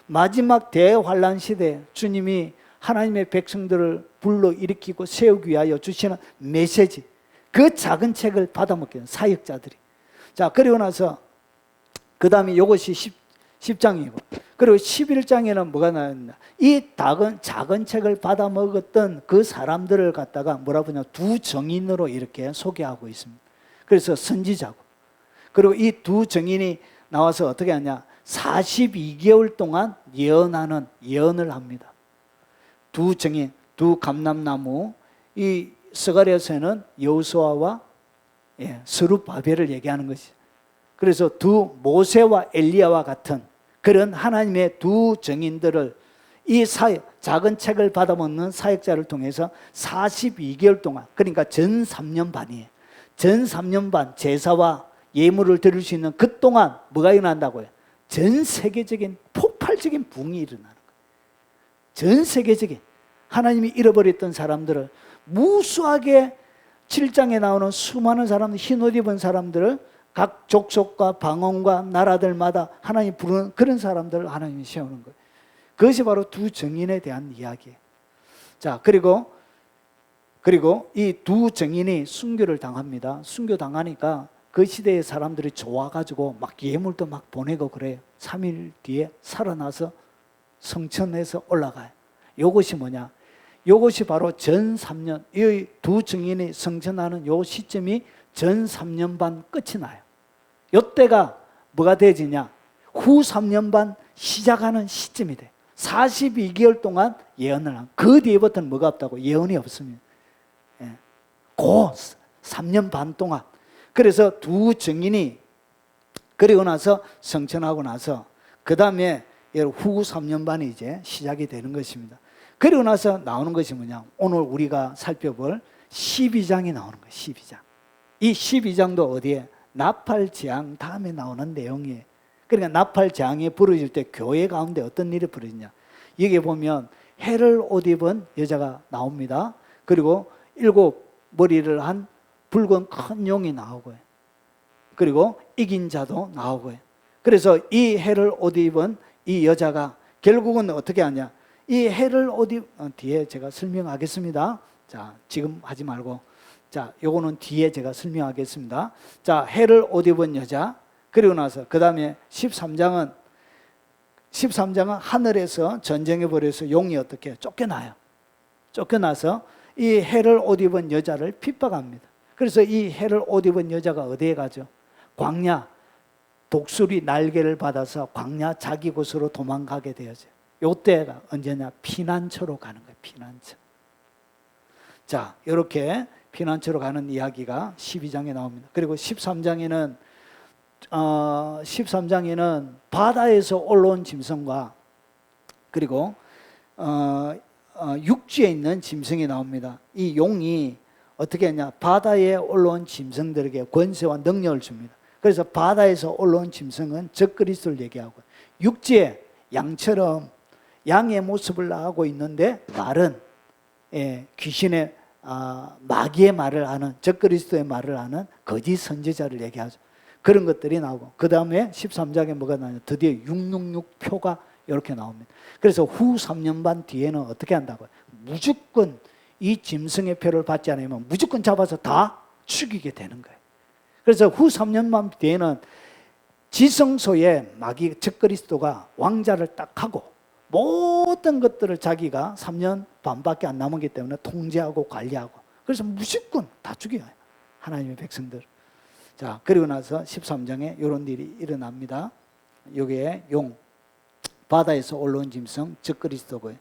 마지막 대환란 시대에 주님이 하나님의 백성들을 불러일으키고 세우기 위하여 주시는 메시지, 그 작은 책을 받아먹게 된 사역자들이. 자, 그리고 나서 그 다음에 이것이 10장이고 그리고 11장에는 뭐가 나왔냐, 이 작은 책을 받아먹었던 그 사람들을 갖다가 뭐라 부르냐, 두 정인으로 이렇게 소개하고 있습니다. 그래서 선지자고, 그리고 이 두 정인이 나와서 어떻게 하냐, 42개월 동안 예언을 합니다. 두 정인, 두 감람나무, 이 스가랴서에는 여호수아와 스룹바벨을 얘기하는 것이. 그래서 두 모세와 엘리야와 같은 그런 하나님의 두 정인들을 이 작은 책을 받아먹는 사역자를 통해서 42개월 동안, 그러니까 전 3년 반이에요. 전 3년 반 제사와 예물을 드릴 수 있는 그 동안 뭐가 일어난다고요? 전 세계적인 폭발적인 붕이 일어나는 거예요. 전 세계적인 하나님이 잃어버렸던 사람들을 무수하게 7장에 나오는 수많은 사람들, 흰옷 입은 사람들을 각 족속과 방언과 나라들마다 하나님이 부르는 그런 사람들을 하나님이 세우는 거예요. 그것이 바로 두 정인에 대한 이야기예요. 자, 그리고 이 두 정인이 순교를 당합니다. 순교 당하니까 그 시대의 사람들이 좋아가지고 막 예물도 막 보내고 그래요. 3일 뒤에 살아나서 성천에서 올라가요. 요것이 뭐냐? 요것이 바로 전 3년, 이 두 정인이 성천하는 요 시점이 전 3년 반 끝이 나요. 요때가 뭐가 되지냐? 후 3년 반 시작하는 시점이 돼. 42개월 동안 예언을 한. 그 뒤에부터는 뭐가 없다고? 예언이 없습니다. 그 3년 반 동안. 그래서 두 정인이 그리고 나서 성천하고 나서 그 다음에 후 3년 반이 이제 시작이 되는 것입니다. 그리고 나서 나오는 것이 뭐냐? 오늘 우리가 살펴볼 12장이 나오는 거예요. 12장. 이 12장도 어디에? 나팔 재앙 다음에 나오는 내용이에요. 그러니까 나팔 재앙이 벌어질 때 교회 가운데 어떤 일이 벌어지냐? 여기 보면 해를 옷 입은 여자가 나옵니다. 그리고 7 머리를 한 붉은 큰 용이 나오고요. 그리고 이긴 자도 나오고요. 그래서 이 해를 옷 입은 이 여자가 결국은 어떻게 하냐? 이 해를 옷 뒤에 제가 설명하겠습니다. 자, 지금 하지 말고. 자, 요거는 뒤에 제가 설명하겠습니다. 자, 해를 옷 입은 여자. 그리고 나서 그 다음에 13장은 하늘에서 전쟁에 벌여서 용이 어떻게 쫓겨나요. 쫓겨나서 이 해를 옷 입은 여자를 핍박합니다. 그래서 이 해를 옷 입은 여자가 어디에 가죠? 광야, 독수리 날개를 받아서 광야 자기 곳으로 도망가게 되어져요. 요때가 언제냐? 피난처로 가는 거예요. 피난처. 자, 이렇게 피난처로 가는 이야기가 12장에 나옵니다. 그리고 13장에는 바다에서 올라온 짐승과 그리고 육지에 있는 짐승이 나옵니다. 이 용이 어떻게 했냐? 바다에 올라온 짐승들에게 권세와 능력을 줍니다. 그래서 바다에서 올라온 짐승은 적그리스도를 얘기하고, 육지에 양처럼 양의 모습을 하고 있는데 말은 귀신의 마귀의 말을 하는, 적그리스도의 말을 하는 거짓 선지자를 얘기하죠. 그런 것들이 나오고, 그 다음에 13장에 뭐가 나오냐? 드디어 666표가 이렇게 나옵니다. 그래서 후 3년 반 뒤에는 어떻게 한다고요? 무조건 이 짐승의 표를 받지 않으면 무조건 잡아서 다 죽이게 되는 거예요. 그래서 후 3년 반 뒤에는 지성소에 마귀 적그리스도가 왕자를 딱 하고 모든 것들을 자기가 3년 반밖에 안 남았기 때문에 통제하고 관리하고, 그래서 무조건 다 죽여요, 하나님의 백성들. 자, 그리고 나서 13장에 이런 일이 일어납니다. 여기에 용, 바다에서 올라온 짐승, 즉 그리스도고요.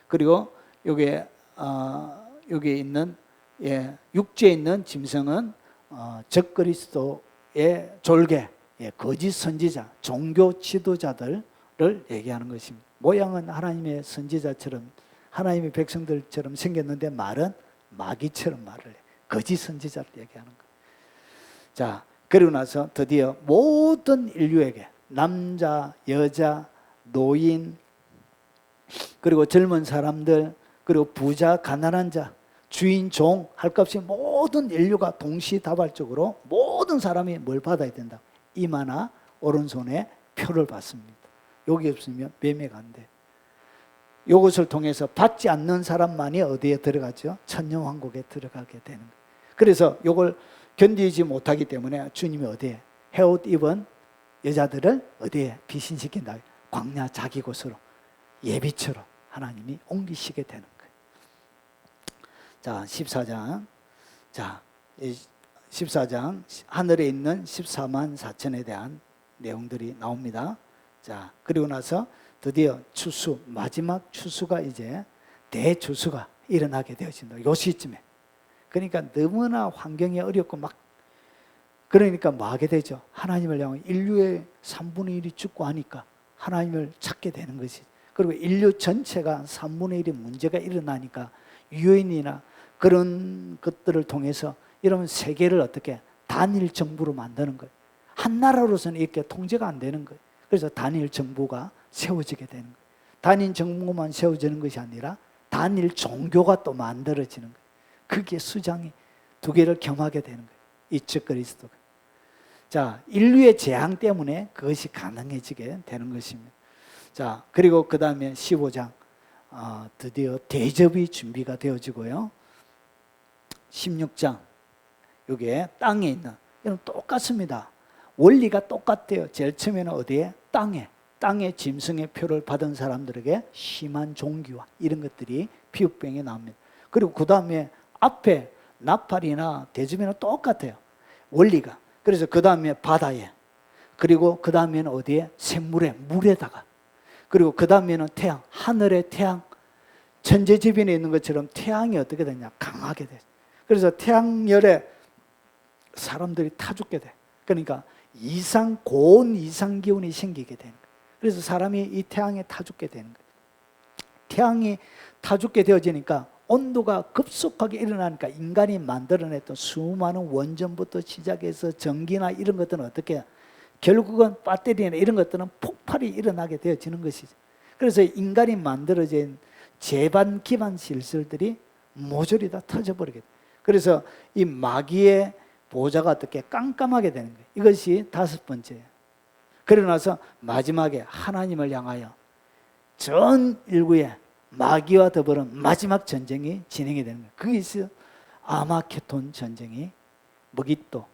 그리고 여기에 여기에 있는 육지에 있는 짐승은 즉 그리스도의 졸개, 거짓 선지자, 종교 지도자들을 얘기하는 것입니다. 모양은 하나님의 선지자처럼 하나님의 백성들처럼 생겼는데 말은 마귀처럼 말을 해. 거짓 선지자를 얘기하는 거예요. 자, 그리고 나서 드디어 모든 인류에게 남자, 여자, 노인, 그리고 젊은 사람들, 그리고 부자, 가난한 자, 주인, 종 할 것 없이 모든 인류가 동시다발적으로 모든 사람이 뭘 받아야 된다? 이마나 오른손에 표를 받습니다. 여기 없으면 매매가 안 돼. 이것을 통해서 받지 않는 사람만이 어디에 들어가죠? 천년왕국에 들어가게 되는 거예요. 그래서 이걸 견디지 못하기 때문에 주님이 어디에 헤옷 입은 여자들을 어디에 비신시킨다? 광야 자기 곳으로 예비처로 하나님이 옮기시게 되는 거예요. 자, 14장. 자, 14장 하늘에 있는 14만 4천에 대한 내용들이 나옵니다. 자, 그리고 나서 드디어 추수, 마지막 추수가 이제 대추수가 일어나게 되어진다. 요 시점에. 그러니까 너무나 환경이 어렵고 막 그러니까 뭐 하게 되죠? 하나님을 향해 인류의 3분의 1이 죽고 하니까 하나님을 찾게 되는 것이. 그리고 인류 전체가 3분의 1의 문제가 일어나니까 유엔이나 그런 것들을 통해서 이러면 세계를 어떻게 단일 정부로 만드는 거예요. 한 나라로서는 이렇게 통제가 안 되는 거예요. 그래서 단일 정부가 세워지게 되는 거예요. 단일 정부만 세워지는 것이 아니라 단일 종교가 또 만들어지는 거예요. 그게 수장이 두 개를 겸하게 되는 거예요. 이적 그리스도가. 자, 인류의 재앙 때문에 그것이 가능해지게 되는 것입니다. 자, 그리고 그 다음에 15장 드디어 대접이 준비가 되어지고요. 16장 여기에 땅에 있는 이런 똑같습니다. 원리가 똑같아요. 제일 처음에는 어디에? 땅에 짐승의 표를 받은 사람들에게 심한 종기와 이런 것들이 피부병이 나옵니다. 그리고 그 다음에 앞에 나팔이나 대접이나 똑같아요. 원리가. 그래서 그 다음에 바다에, 그리고 그 다음에는 어디에? 샘물에, 물에다가, 그리고 그 다음에는 태양, 하늘의 태양, 천재지변에 있는 것처럼 태양이 어떻게 되냐? 강하게 돼. 그래서 태양열에 사람들이 타 죽게 돼. 그러니까 고온 이상 기온이 생기게 되는 거예요. 그래서 사람이 이 태양에 타 죽게 되는 거예요. 태양이 타 죽게 되어지니까 온도가 급속하게 일어나니까 인간이 만들어냈던 수많은 원전부터 시작해서 전기나 이런 것들은 어떻게 결국은 배터리나 이런 것들은 폭발이 일어나게 되어지는 것이죠. 그래서 인간이 만들어진 제반 기반 시설들이 모조리 다 터져버리게 돼요. 그래서 이 마귀의 보좌가 어떻게 깜깜하게 되는 거예요. 이것이 다섯 번째예요. 그러고 나서 마지막에 하나님을 향하여 전 인류에 마귀와 더불어 마지막 전쟁이 진행이 되는 거예요. 거기서 아마케톤 전쟁이 머깃도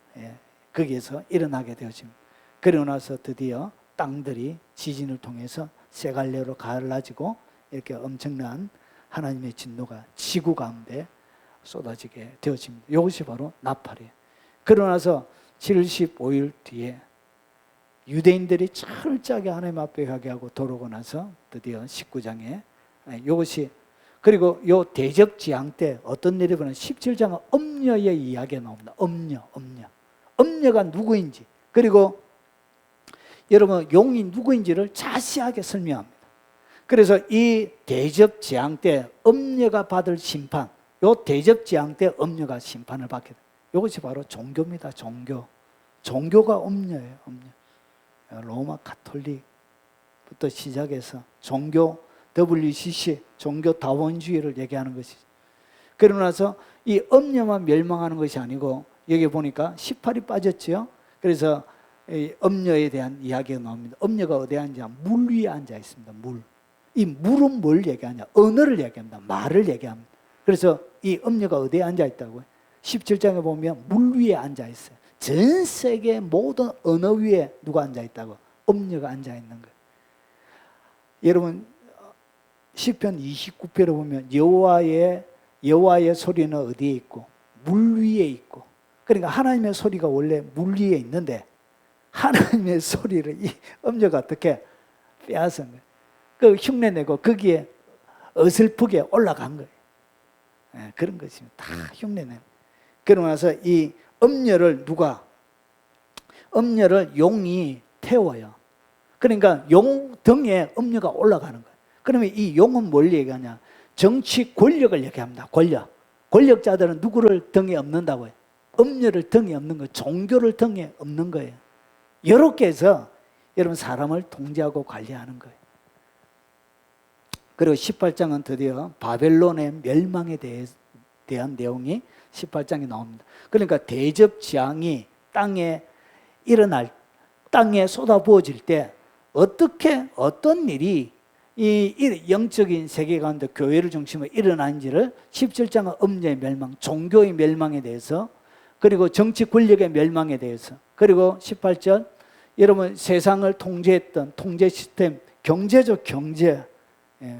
거기에서 일어나게 되어집니다. 그러고 나서 드디어 땅들이 지진을 통해서 세 갈래로 갈라지고 이렇게 엄청난 하나님의 진노가 지구 가운데 쏟아지게 되어집니다. 이것이 바로 나팔이에요. 그러고 나서 75일 뒤에 유대인들이 철저하게 하나님 앞에 회개하고 돌아오고 나서 드디어 19장에 이것이, 그리고 요 대적지향 때 어떤 일이 벌어지냐, 17장은 엄녀의 이야기가 나옵니다. 엄녀가 누구인지, 그리고 여러분 용이 누구인지를 자세하게 설명합니다. 그래서 이 대접재앙 때 엄녀가 받을 심판, 요 대접재앙 때 엄녀가 심판을 받게 돼요. 이것이 바로 종교입니다. 종교가 엄녀예요. 로마 가톨릭부터 시작해서 종교 WCC, 종교 다원주의를 얘기하는 것이죠. 그러고 나서 이 엄녀만 멸망하는 것이 아니고 여기 보니까 18이 빠졌죠. 그래서 이 엄녀에 대한 이야기가 나옵니다. 엄녀가 어디에 앉아? 물 위에 앉아 있습니다. 이 물은 뭘 얘기하냐? 언어를 얘기합니다. 말을 얘기합니다. 그래서 이 엄녀가 어디에 앉아 있다고요? 17장에 보면 물 위에 앉아 있어요. 전 세계 모든 언어 위에 누가 앉아 있다고? 엄녀가 앉아 있는 거예요. 여러분 시편 29편을 보면 여호와의 소리는 어디에 있고 물 위에 있고 그러니까 하나님의 소리가 원래 물 위에 있는데 하나님의 소리를 이 음녀가 어떻게 빼앗은 거예요. 그 흉내내고 거기에 어설프게 올라간 거예요. 네, 그런 것입니다. 다 흉내내는. 그러고 나서 이 음녀를 음녀를 용이 태워요. 그러니까 용 등에 음녀가 올라가는 거예요. 그러면 이 용은 뭘 얘기하냐? 정치 권력을 얘기합니다. 권력자들은 누구를 등에 업는다고 해요? 음녀를 등에 업는 거예요. 종교를 등에 업는 거예요. 이렇게 해서 여러분 사람을 통제하고 관리하는 거예요. 그리고 18장은 드디어 바벨론의 멸망에 대한 내용이 18장에 나옵니다. 그러니까 대접지향이 땅에 쏟아부어질 때 어떤 일이 이 영적인 세계 가운데 교회를 중심으로 일어나는지를 17장은 음녀의 멸망, 종교의 멸망에 대해서, 그리고 정치 권력의 멸망에 대해서, 그리고 18절 여러분 세상을 통제했던 통제 시스템, 경제적 경제,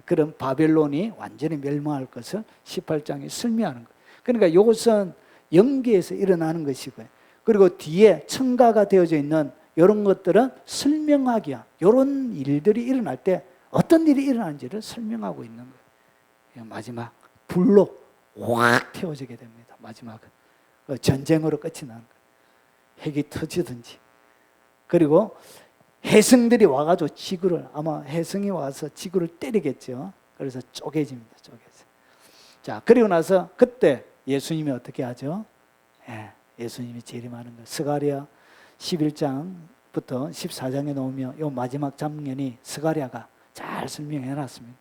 그런 바벨론이 완전히 멸망할 것을 18장에 설명하는 거예요. 그러니까 이것은 영계에서 일어나는 것이고요. 그리고 뒤에 첨가가 되어져 있는 이런 것들은 설명하기야. 이런 일들이 일어날 때 어떤 일이 일어나는지를 설명하고 있는 거예요. 마지막 불로 확 태워지게 됩니다. 마지막은 전쟁으로 끝이 나는 거예요. 핵이 터지든지. 그리고 해성들이 와가지고 지구를, 아마 해성이 와서 지구를 때리겠죠. 그래서 쪼개집니다. 자, 그리고 나서 그때 예수님이 어떻게 하죠? 예수님이 재림하는 거. 스가랴 11장부터 14장에 나오면 이 마지막 장면이 스가랴가 잘 설명해 놨습니다.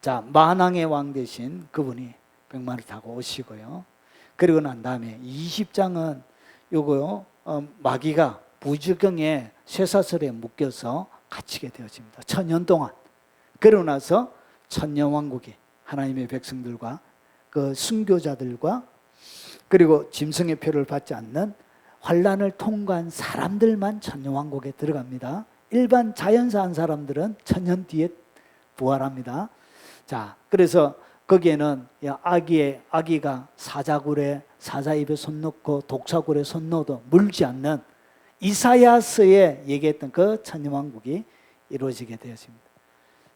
자, 만왕의 왕 되신 그분이 백마를 타고 오시고요. 그리고 난 다음에 20장은 요거요, 마귀가 부주경의 쇠사슬에 묶여서 갇히게 되어집니다. 1000년 동안. 그러고 나서 천년왕국이 하나님의 백성들과 그 순교자들과 그리고 짐승의 표를 받지 않는 환란을 통과한 사람들만 천년왕국에 들어갑니다. 일반 자연사 한 사람들은 1000년 뒤에 부활합니다. 자, 그래서 거기에는 아기가 사자 입에 손 넣고 독사굴에 손 넣어도 물지 않는 이사야서에 얘기했던 그 천년왕국이 이루어지게 되었습니다.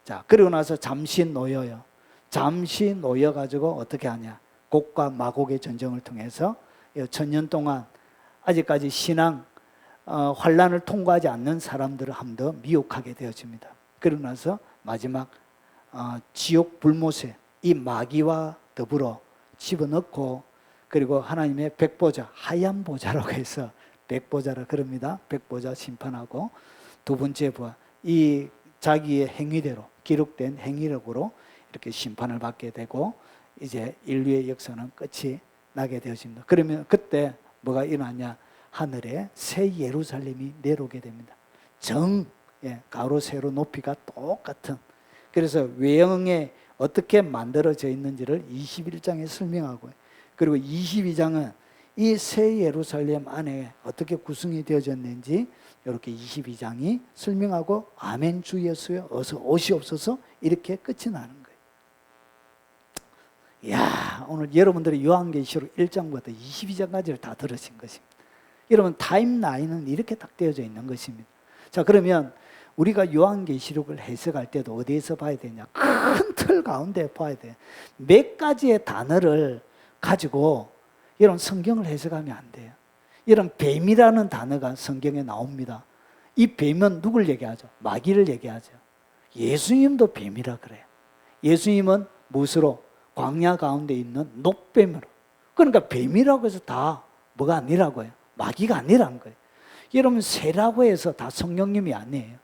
자, 그리고 나서 잠시 놓여요. 잠시 놓여가지고 어떻게 하냐? 곡과 마곡의 전쟁을 통해서 1000년 동안 아직까지 신앙 환란을 통과하지 않는 사람들을 한 번 더 미혹하게 되어집니다. 그러고 나서 마지막 지옥 불못에 이 마귀와 더불어 집어넣고, 그리고 하나님의 백보자, 하얀 보자라고 해서 백보자라 그럽니다. 백보자 심판하고, 두 번째 부활, 이 자기의 행위대로 기록된 행위력으로 이렇게 심판을 받게 되고 이제 인류의 역사는 끝이 나게 되어집니다. 그러면 그때 뭐가 일어나냐? 하늘에 새 예루살렘이 내려오게 됩니다. 가로 세로 높이가 똑같은. 그래서 외형에 어떻게 만들어져 있는지를 21장에 설명하고요. 그리고 22장은 이 새 예루살렘 안에 어떻게 구성이 되어졌는지 이렇게 22장이 설명하고, 아멘 주 예수여 어서 오시옵소서, 이렇게 끝이 나는 거예요. 이야, 오늘 여러분들이 요한계시록 1장부터 22장까지를 다 들으신 것입니다. 여러분 타임라인은 이렇게 딱 되어져 있는 것입니다. 자, 그러면 우리가 요한계시록을 해석할 때도 어디에서 봐야 되냐? 큰 틀 가운데 봐야 돼. 몇 가지의 단어를 가지고 여러분 성경을 해석하면 안 돼요. 여러분 뱀이라는 단어가 성경에 나옵니다. 이 뱀은 누굴 얘기하죠? 마귀를 얘기하죠. 예수님도 뱀이라 그래요. 예수님은 무엇으로? 광야 가운데 있는 녹뱀으로. 그러니까 뱀이라고 해서 다 뭐가 아니라고요? 마귀가 아니라는 거예요. 여러분 새라고 해서 다 성령님이 아니에요.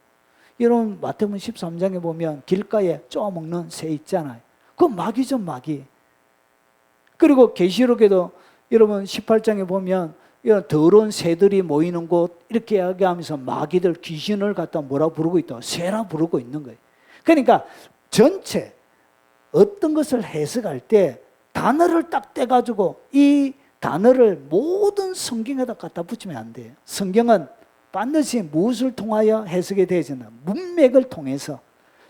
여러분 마태복음 13장에 보면 길가에 쪼아먹는 새 있잖아요. 그건 마귀죠, 마귀. 그리고 계시록에도 여러분 18장에 보면 이런 더러운 새들이 모이는 곳 이렇게 이야기하면서 마귀들, 귀신을 갖다 뭐라 부르고 있다? 새라 부르고 있는 거예요. 그러니까 전체 어떤 것을 해석할 때 단어를 딱 떼가지고 이 단어를 모든 성경에다 갖다 붙이면 안 돼요. 성경은 반드시 무엇을 통하여 해석이 되어진다? 문맥을 통해서,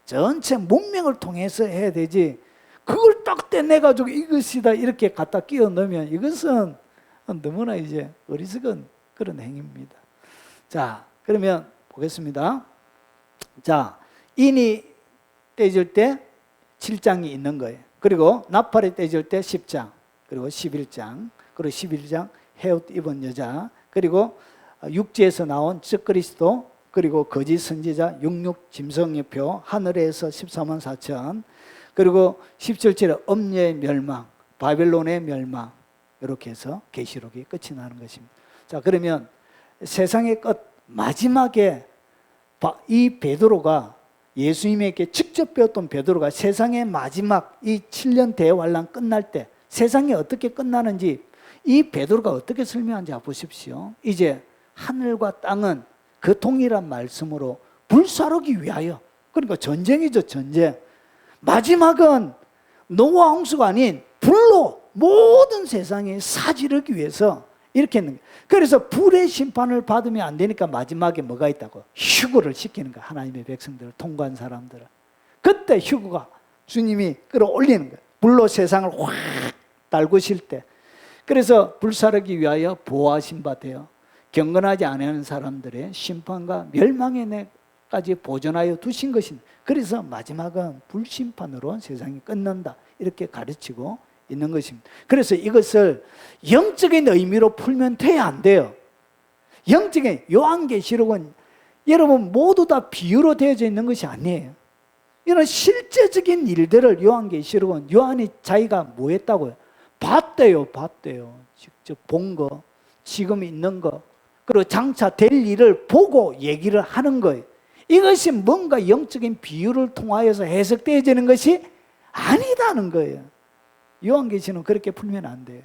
전체 문맥을 통해서 해야 되지, 그걸 딱 떼내가지고 이것이다 이렇게 갖다 끼워 넣으면 이것은 너무나 이제 어리석은 그런 행위입니다. 자, 그러면 보겠습니다. 자, 인이 떼질 때 7장이 있는 거예요. 그리고 나팔이 떼질 때 10장, 그리고 11장, 그리고 11장 헤옷 입은 여자, 그리고 육지에서 나온 적그리스도, 그리고 거짓 선지자, 육육 짐승의 표, 하늘에서 14만 4천, 그리고 17절에 엄녀의 멸망, 바벨론의 멸망, 이렇게 해서 계시록이 끝이 나는 것입니다. 자, 그러면 세상의 끝 마지막에 이 베드로가 예수님에게 직접 배웠던 베드로가 세상의 마지막 이 7년 대환란 끝날 때 세상이 어떻게 끝나는지 이 베드로가 어떻게 설명하는지 보십시오. 이제 하늘과 땅은 그 동일한 말씀으로 불사르기 위하여, 그러니까 전쟁이죠, 전쟁. 마지막은 노아 홍수가 아닌 불로 모든 세상이 사지르기 위해서 이렇게 했는 거예요. 그래서 불의 심판을 받으면 안 되니까 마지막에 뭐가 있다고? 휴거를 시키는 거예요. 하나님의 백성들을 통과한 사람들을. 그때 휴거가 주님이 끌어올리는 거예요. 불로 세상을 확 달구실 때. 그래서 불사르기 위하여 보호하신 바 되어 경건하지 않은 사람들의 심판과 멸망의 내까지 보존하여 두신 것입니다. 그래서 마지막은 불심판으로 세상이 끝난다, 이렇게 가르치고 있는 것입니다. 그래서 이것을 영적인 의미로 풀면 돼야 안 돼요. 영적인 요한계시록은 여러분 모두 다 비유로 되어져 있는 것이 아니에요. 이런 실제적인 일들을 요한계시록은 요한이 자기가 뭐 했다고요? 봤대요. 직접 본 거, 지금 있는 거, 그리고 장차 될 일을 보고 얘기를 하는 거예요. 이것이 뭔가 영적인 비유를 통하여서 해석되어지는 것이 아니다는 거예요. 요한계시는 그렇게 풀면 안 돼요.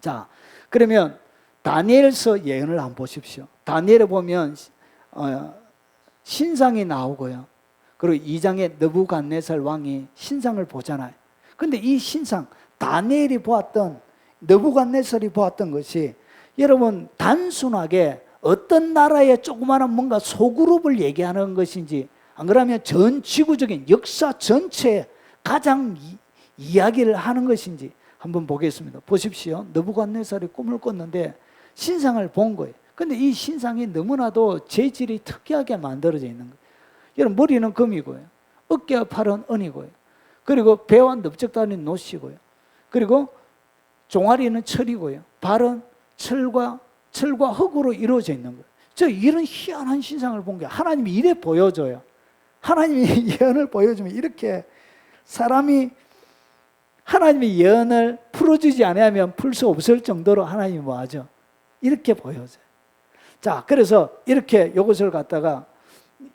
자, 그러면 다니엘서 예언을 한번 보십시오. 다니엘에 보면 신상이 나오고요. 그리고 2장에 느부갓네살 왕이 신상을 보잖아요. 근데 이 신상, 다니엘이 보았던, 느부갓네살이 보았던 것이 여러분 단순하게 어떤 나라의 조그마한 뭔가 소그룹을 얘기하는 것인지, 안 그러면 전 지구적인 역사 전체에 가장 이야기를 하는 것인지 한번 보겠습니다. 보십시오. 느부갓네살이 꿈을 꿨는데 신상을 본 거예요. 근데 이 신상이 너무나도 재질이 특이하게 만들어져 있는 거예요. 여러분, 머리는 금이고요, 어깨와 팔은 은이고요, 그리고 배와 넓적다리는 노시고요, 그리고 종아리는 철이고요, 발은 철과 흙으로 이루어져 있는 거예요. 저 이런 희한한 신상을 본 게 하나님이 이래 보여줘요. 하나님이 예언을 보여주면 이렇게 사람이 하나님의 예언을 풀어주지 않으면 풀 수 없을 정도로 하나님이 뭐하죠? 이렇게 보여줘요. 자, 그래서 이렇게 이것을 갖다가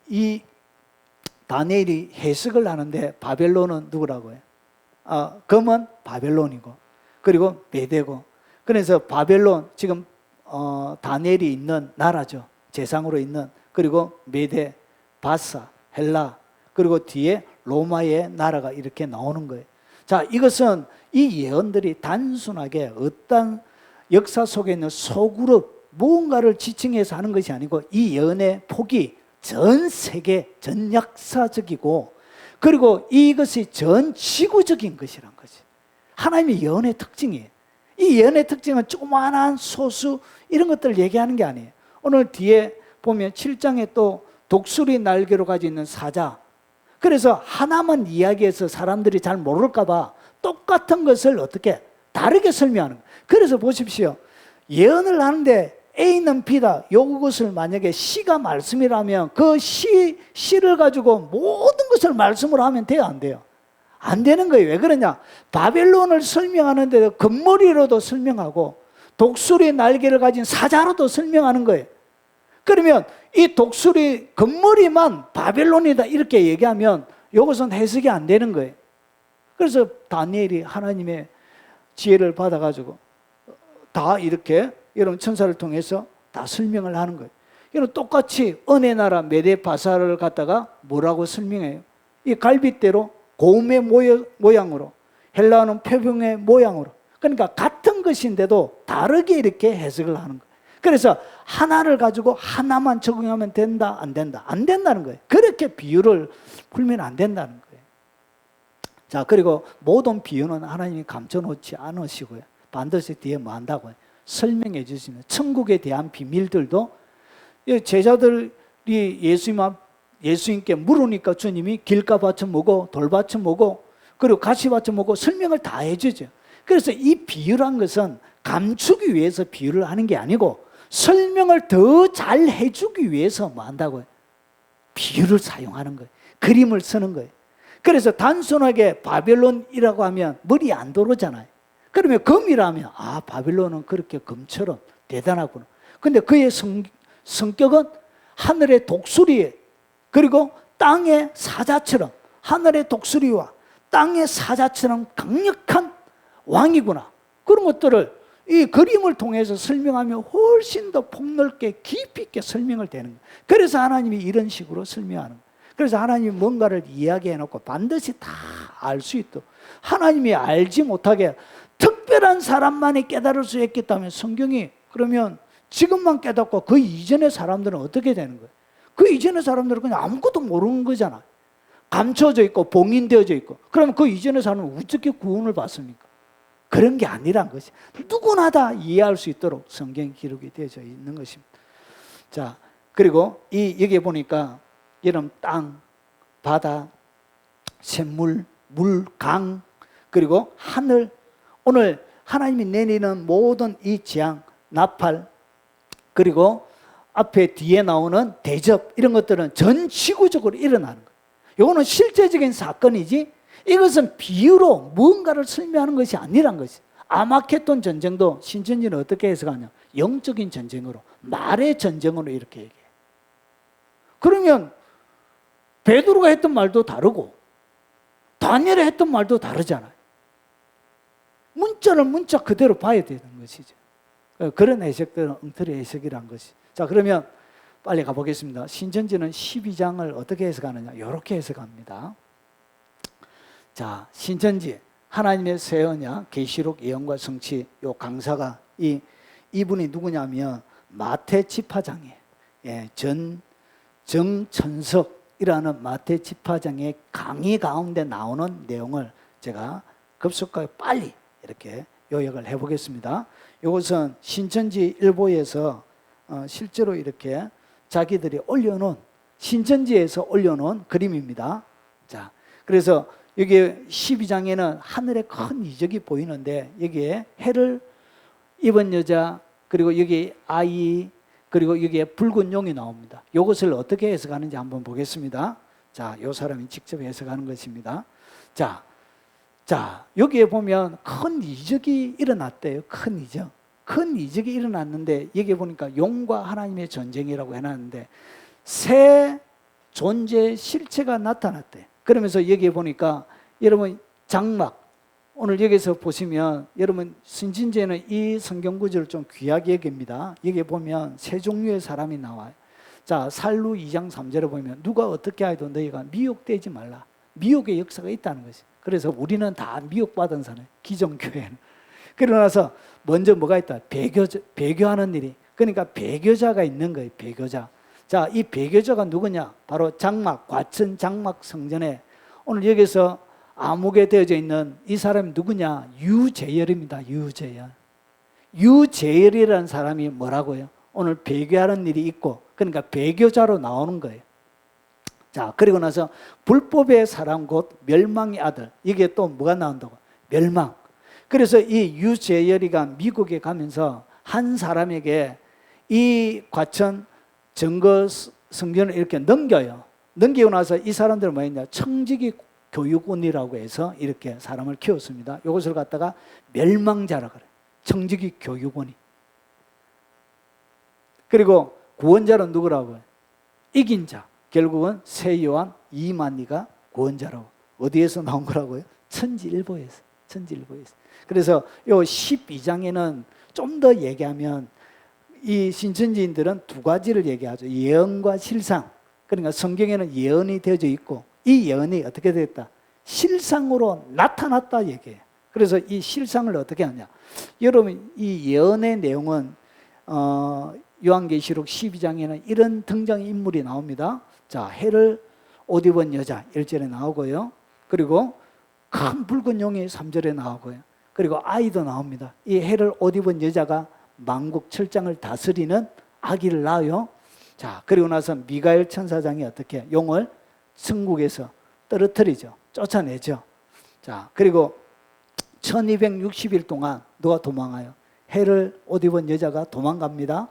이 다니엘이 해석을 하는데 바벨론은 누구라고요? 금은 바벨론이고, 그리고 메대고, 그래서 바벨론 지금 다니엘이 있는 나라죠. 재상으로 있는, 그리고 메대, 바사, 헬라, 그리고 뒤에 로마의 나라가 이렇게 나오는 거예요. 자, 이것은 이 예언들이 단순하게 어떤 역사 속에 있는 소그룹 무언가를 지칭해서 하는 것이 아니고 이 예언의 폭이 전 세계, 전 역사적이고, 그리고 이것이 전 지구적인 것이란 거지. 하나님의 예언의 특징이에요. 이 예언의 특징은 조그마한 소수 이런 것들을 얘기하는 게 아니에요. 오늘 뒤에 보면 7장에 또 독수리 날개로 가지고 있는 사자, 그래서 하나만 이야기해서 사람들이 잘 모를까 봐 똑같은 것을 어떻게 다르게 설명하는 거예요. 그래서 보십시오. 예언을 하는데 A는 B다, 이것을 만약에 C가 말씀이라면 그 C를 가지고 모든 것을 말씀으로 하면 돼요, 안 돼요? 안 되는 거예요. 왜 그러냐? 바벨론을 설명하는데 금머리로도 설명하고 독수리 날개를 가진 사자로도 설명하는 거예요. 그러면 이 독수리 금머리만 바벨론이다 이렇게 얘기하면 이것은 해석이 안 되는 거예요. 그래서 다니엘이 하나님의 지혜를 받아가지고 다 이렇게 여러분 천사를 통해서 다 설명을 하는 거예요. 여러분 똑같이 은혜 나라 메데바사를 갖다가 뭐라고 설명해요? 이 갈빗대로 고음의 모양으로, 헬라어는 표병의 모양으로. 그러니까 같은 것인데도 다르게 이렇게 해석을 하는 거예요. 그래서 하나를 가지고 하나만 적용하면 된다, 안 된다? 안 된다는 거예요. 그렇게 비유를 풀면 안 된다는 거예요. 자, 그리고 모든 비유는 하나님이 감춰놓지 않으시고요. 반드시 뒤에 뭐 한다고요? 설명해 주시면 천국에 대한 비밀들도 제자들이 예수님께 물으니까 주님이 길가밭은 뭐고 돌밭은 뭐고 그리고 가시밭은 뭐고 설명을 다 해주죠. 그래서 이 비유란 것은 감추기 위해서 비유를 하는 게 아니고 설명을 더 잘 해주기 위해서 뭐 한다고요? 비유를 사용하는 거예요. 그림을 쓰는 거예요. 그래서 단순하게 바벨론이라고 하면 머리 안 들어오잖아요. 그러면 금이라면 아 바벨론은 그렇게 금처럼 대단하구나. 근데 그의 성격은 하늘의 독수리 그리고 땅의 사자처럼 하늘의 독수리와 땅의 사자처럼 강력한 왕이구나. 그런 것들을 이 그림을 통해서 설명하면 훨씬 더 폭넓게 깊이 있게 설명을 되는 거예요. 그래서 하나님이 이런 식으로 설명하는 거예요. 그래서 하나님이 뭔가를 이야기해 놓고 반드시 다 알 수 있도록 하나님이 알지 못하게 특별한 사람만이 깨달을 수 있겠다면 성경이 그러면 지금만 깨닫고 그 이전의 사람들은 어떻게 되는 거예요? 그 이전의 사람들은 그냥 아무것도 모르는 거잖아요. 감춰져 있고 봉인되어져 있고 그러면 그 이전의 사람은 어떻게 구원을 받습니까? 그런 게 아니란 것이 누구나 다 이해할 수 있도록 성경 기록이 되어져 있는 것입니다. 자, 그리고 여기 보니까 이런 땅, 바다, 샘물, 물, 강, 그리고 하늘 오늘 하나님이 내리는 모든 이 재앙, 나팔 그리고 앞에 뒤에 나오는 대접 이런 것들은 전 지구적으로 일어나는 거예요. 이거는 실제적인 사건이지 이것은 비유로 무언가를 설명하는 것이 아니란 것이. 아마겟돈 전쟁도 신천지는 어떻게 해석하냐? 영적인 전쟁으로 말의 전쟁으로 이렇게 얘기해. 그러면 베드로가 했던 말도 다르고 다니엘이 했던 말도 다르잖아요. 문자를 문자 그대로 봐야 되는 것이죠. 그런 해석들은 엉터리 해석이란 것이. 자, 그러면 빨리 가보겠습니다. 신천지는 12장을 어떻게 해석하느냐? 이렇게 해석합니다. 자, 신천지 하나님의 새 언약 계시록 예언과 성취 요 강사가 이분이 누구냐면 마태 지파장에 정천석이라는 마태 지파장의 강의 가운데 나오는 내용을 제가 급속하게 빨리 이렇게 요약을 해보겠습니다. 이것은 신천지 일보에서 실제로 이렇게 자기들이 올려놓은 신천지에서 올려놓은 그림입니다. 자, 그래서 여기 12장에는 하늘의 큰 이적이 보이는데 여기에 해를 입은 여자 그리고 여기 아이 그리고 여기에 붉은 용이 나옵니다. 이것을 어떻게 해석하는지 한번 보겠습니다. 자, 이 사람이 직접 해석하는 것입니다. 자, 여기에 보면 큰 이적이 일어났대요. 큰 이적. 큰 이적이 일어났는데 여기 보니까 용과 하나님의 전쟁이라고 해놨는데 새 존재 실체가 나타났대. 그러면서 여기에 보니까 여러분 장막 오늘 여기서 보시면 여러분 신천지에는 이 성경 구절을 좀 귀하게 여깁니다. 여기 보면 세 종류의 사람이 나와요. 자, 살루 2장 3절에 보면 누가 어떻게 하여도 너희가 미혹되지 말라. 미혹의 역사가 있다는 것이. 그래서 우리는 다 미혹받은 사람, 기존교회는. 그러나서 먼저 뭐가 있다? 배교하는 일이. 그러니까 배교자가 있는 거예요. 배교자. 자, 이 배교자가 누구냐? 바로 장막, 과천 장막 성전에 오늘 여기서 암흑에 되어져 있는 이 사람이 누구냐? 유재열입니다. 유재열. 유재열이라는 사람이 뭐라고요? 오늘 배교하는 일이 있고 그러니까 배교자로 나오는 거예요. 자, 그리고 나서 불법의 사람 곧 멸망의 아들. 이게 또 뭐가 나온다고? 멸망. 그래서 이 유재열이가 미국에 가면서 한 사람에게 이 과천 증거 성전을 이렇게 넘겨요. 넘기고 나서 이 사람들은 뭐였냐? 청지기 교육원이라고 해서 이렇게 사람을 키웠습니다. 이것을 갖다가 멸망자라 그래요. 청지기 교육원이. 그리고 구원자는 누구라고요? 이긴 자. 결국은 세요한 이만희가 구원자라고. 어디에서 나온 거라고요? 천지일보에서. 천지일보에서. 그래서 이 12장에는 좀 더 얘기하면 이 신천지인들은 두 가지를 얘기하죠. 예언과 실상. 그러니까 성경에는 예언이 되어져 있고 이 예언이 어떻게 됐다? 실상으로 나타났다 얘기해요. 그래서 이 실상을 어떻게 하냐? 여러분 이 예언의 내용은 요한계시록 12장에는 이런 등장 인물이 나옵니다. 자, 해를 옷 입은 여자 1절에 나오고요. 그리고 큰 붉은 용이 3절에 나오고요. 그리고 아이도 나옵니다. 이 해를 옷 입은 여자가 만국 철장을 다스리는 아기를 낳아요. 자, 그리고 나서 미가엘 천사장이 어떻게 용을 천국에서 떨어뜨리죠. 쫓아내죠. 자, 그리고 1260일 동안 누가 도망가요? 해를 옷 입은 여자가 도망갑니다.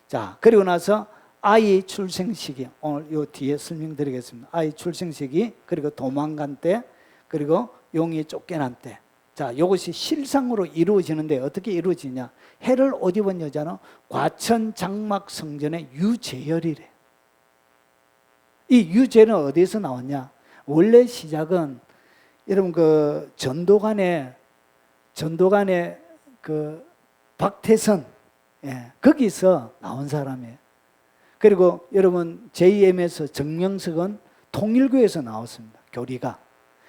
자, 그리고 나서 아이 출생시기, 오늘 요 뒤에 설명드리겠습니다. 아이 출생시기, 그리고 도망간 때, 그리고 용이 쫓겨난 때. 자, 이것이 실상으로 이루어지는데 어떻게 이루어지냐? 해를 옷 입은 여자는 과천 장막 성전의 유재열이래. 이 유재열은 어디에서 나왔냐? 원래 시작은 여러분 그 전도관의 그 박태선, 예, 거기서 나온 사람이에요. 그리고 여러분 JM에서 정명석은 통일교에서 나왔습니다. 교리가.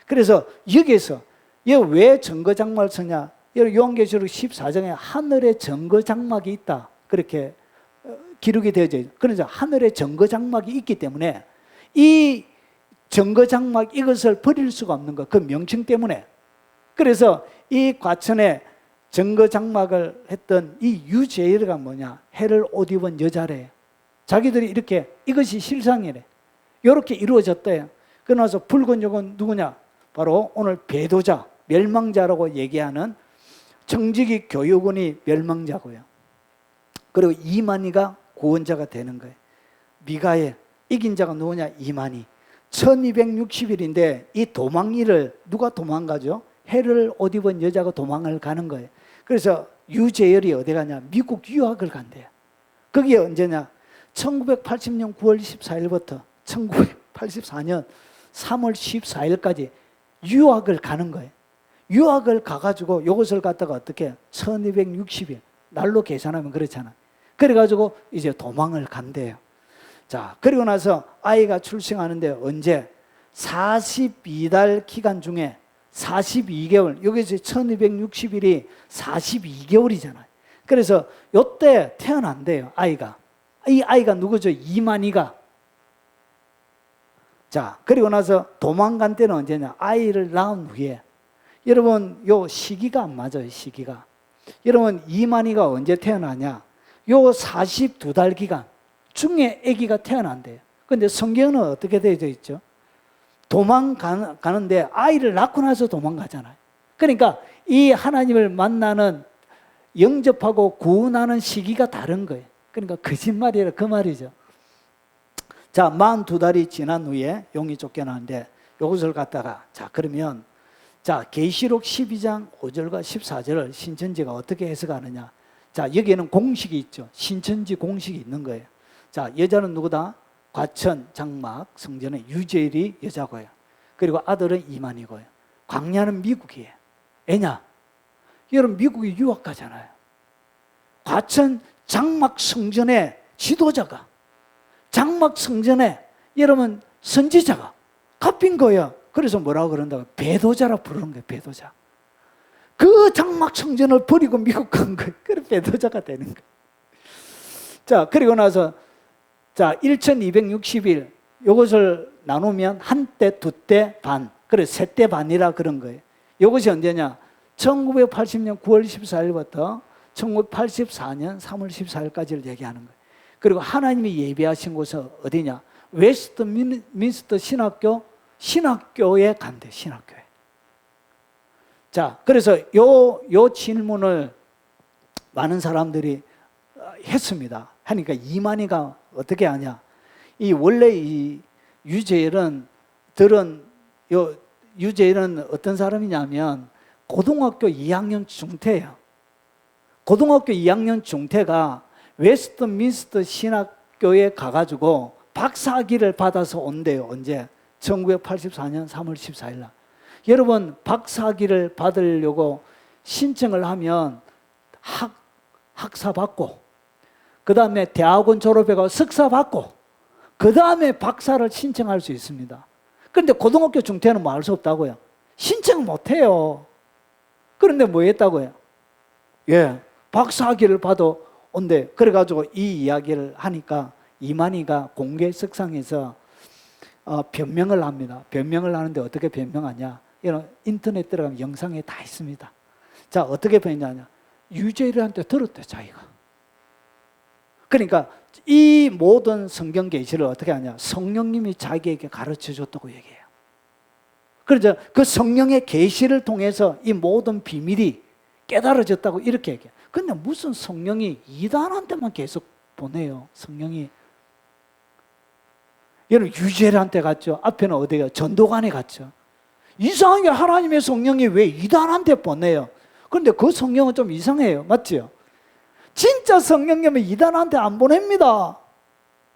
그래서 여기에서 왜 증거장막을 쓰냐? 요한계시록 14장에 하늘에 증거장막이 있다. 그렇게 기록이 되어져 있어요. 그래서 하늘에 증거장막이 있기 때문에 이 증거장막 이것을 버릴 수가 없는 것. 그 명칭 때문에. 그래서 이 과천에 증거장막을 했던 이 유재열이가 뭐냐? 해를 옷 입은 여자래. 자기들이 이렇게 이것이 실상이래. 이렇게 이루어졌대요. 그러나서 붉은 용은 누구냐? 바로 오늘 배도자, 멸망자라고 얘기하는 청지기 교육원이 멸망자고요. 그리고 이만희가 구원자가 되는 거예요. 미가엘, 이긴 자가 누구냐? 이만희. 1260일인데 이 도망일을 누가 도망가죠? 해를 옷 입은 여자가 도망을 가는 거예요. 그래서 유재열이 어디 가냐? 미국 유학을 간대요. 그게 언제냐? 1980년 9월 14일부터 1984년 3월 14일까지 유학을 가는 거예요. 유학을 가가지고 이것을 갖다가 어떻게 1260일 날로 계산하면 그렇잖아. 그래가지고 이제 도망을 간대요. 자, 그리고 나서 아이가 출생하는데 언제? 42달 기간 중에 42개월, 여기서 1260일이 42개월이잖아요. 그래서 요때 태어난대요, 아이가. 이 아이가 누구죠? 이만희가. 자, 그리고 나서 도망간 때는 언제냐? 아이를 낳은 후에. 여러분, 요 시기가 안 맞아요, 시기가. 여러분, 이만희가 언제 태어나냐? 요 42달 기간 중에 아기가 태어난대요. 근데 성경은 어떻게 되어 있죠? 도망가는데 아이를 낳고 나서 도망가잖아요. 그러니까 이 하나님을 만나는, 영접하고 구원하는 시기가 다른 거예요. 그러니까 거짓말이라 그 말이죠. 자, 42달이 지난 후에 용이 쫓겨나는데 이것을 갖다가, 자, 그러면 자, 계시록 12장 5절과 14절을 신천지가 어떻게 해석하느냐? 자, 여기에는 공식이 있죠. 신천지 공식이 있는 거예요. 자, 여자는 누구다? 과천 장막 성전의 유재일이 여자고요. 그리고 아들은 이만이고요. 광야는 미국이에요. 왜냐? 여러분, 미국이 유학 가잖아요. 과천 장막 성전의 지도자가, 장막 성전의 여러분 선지자가 갚인 거예요. 그래서 뭐라고 그런다고? 배도자라 부르는 거예요. 배도자. 그 장막 성전을 버리고 미국 간 거예요. 그래서 배도자가 되는 거예요. 자, 그리고 나서 자, 1260일 이것을 나누면 한때, 두때 반, 그래 세때 반이라 그런 거예요. 이것이 언제냐? 1980년 9월 14일부터 1984년 3월 14일까지를 얘기하는 거예요. 그리고 하나님이 예비하신 곳은 어디냐? 웨스트민스터 신학교에 간대. 신학교에. 자, 그래서 요 질문을 많은 사람들이 했습니다. 하니까 이만희가 어떻게 하냐? 이 원래 이 유재열은 어떤 사람이냐면 고등학교 2학년 중퇴예요. 고등학교 2학년 중퇴가 웨스트민스터 신학교에 가가지고 박사학위를 받아서 온대요. 언제? 1984년 3월 14일 날. 여러분, 박사학위를 받으려고 신청을 하면 학사 받고, 그 다음에 대학원 졸업해가 석사 받고, 그 다음에 박사를 신청할 수 있습니다. 그런데 고등학교 중퇴는 뭐 할 수 없다고요. 신청 못 해요. 그런데 뭐 했다고요? 예, 박사학위를 받아 온대. 그래가지고 이 이야기를 하니까 이만희가 공개석상에서 변명을 합니다. 변명을 하는데 어떻게 변명하냐? 이런 인터넷 들어가면 영상에 다 있습니다. 자, 어떻게 변했냐? 유재일한테 들었대, 자기가. 그러니까 이 모든 성경 계시를 어떻게 하냐? 성령님이 자기에게 가르쳐 줬다고 얘기해요. 그래서 그 성령의 계시를 통해서 이 모든 비밀이 깨달아졌다고 이렇게 얘기해요. 근데 무슨 성령이 이단한테만 계속 보내요, 성령이. 여러분, 유재일한테 갔죠. 앞에는 어디가? 전도관에 갔죠. 이상하게 하나님의 성령이 왜 이단한테 보내요? 그런데 그 성령은 좀 이상해요. 맞죠? 진짜 성령님은 이단한테 안 보냅니다.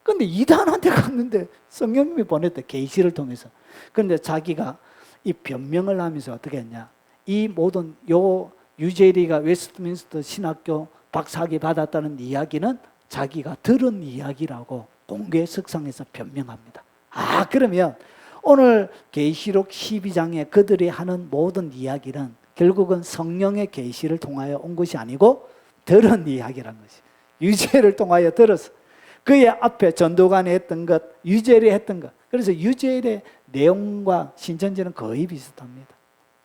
그런데 이단한테 갔는데 성령님이 보냈대, 계시를 통해서. 그런데 자기가 이 변명을 하면서 어떻게 했냐? 이 모든 요 유재일이가 웨스트민스터 신학교 박사학위 받았다는 이야기는 자기가 들은 이야기라고 공개 석상에서 변명합니다. 아, 그러면 오늘 계시록 12장에 그들이 하는 모든 이야기는 결국은 성령의 계시를 통하여 온 것이 아니고 들은 이야기란 것이. 유재일을 통하여 들어서 그의 앞에 전도관이 했던 것, 유재일이 했던 것. 그래서 유재일의 내용과 신천지는 거의 비슷합니다.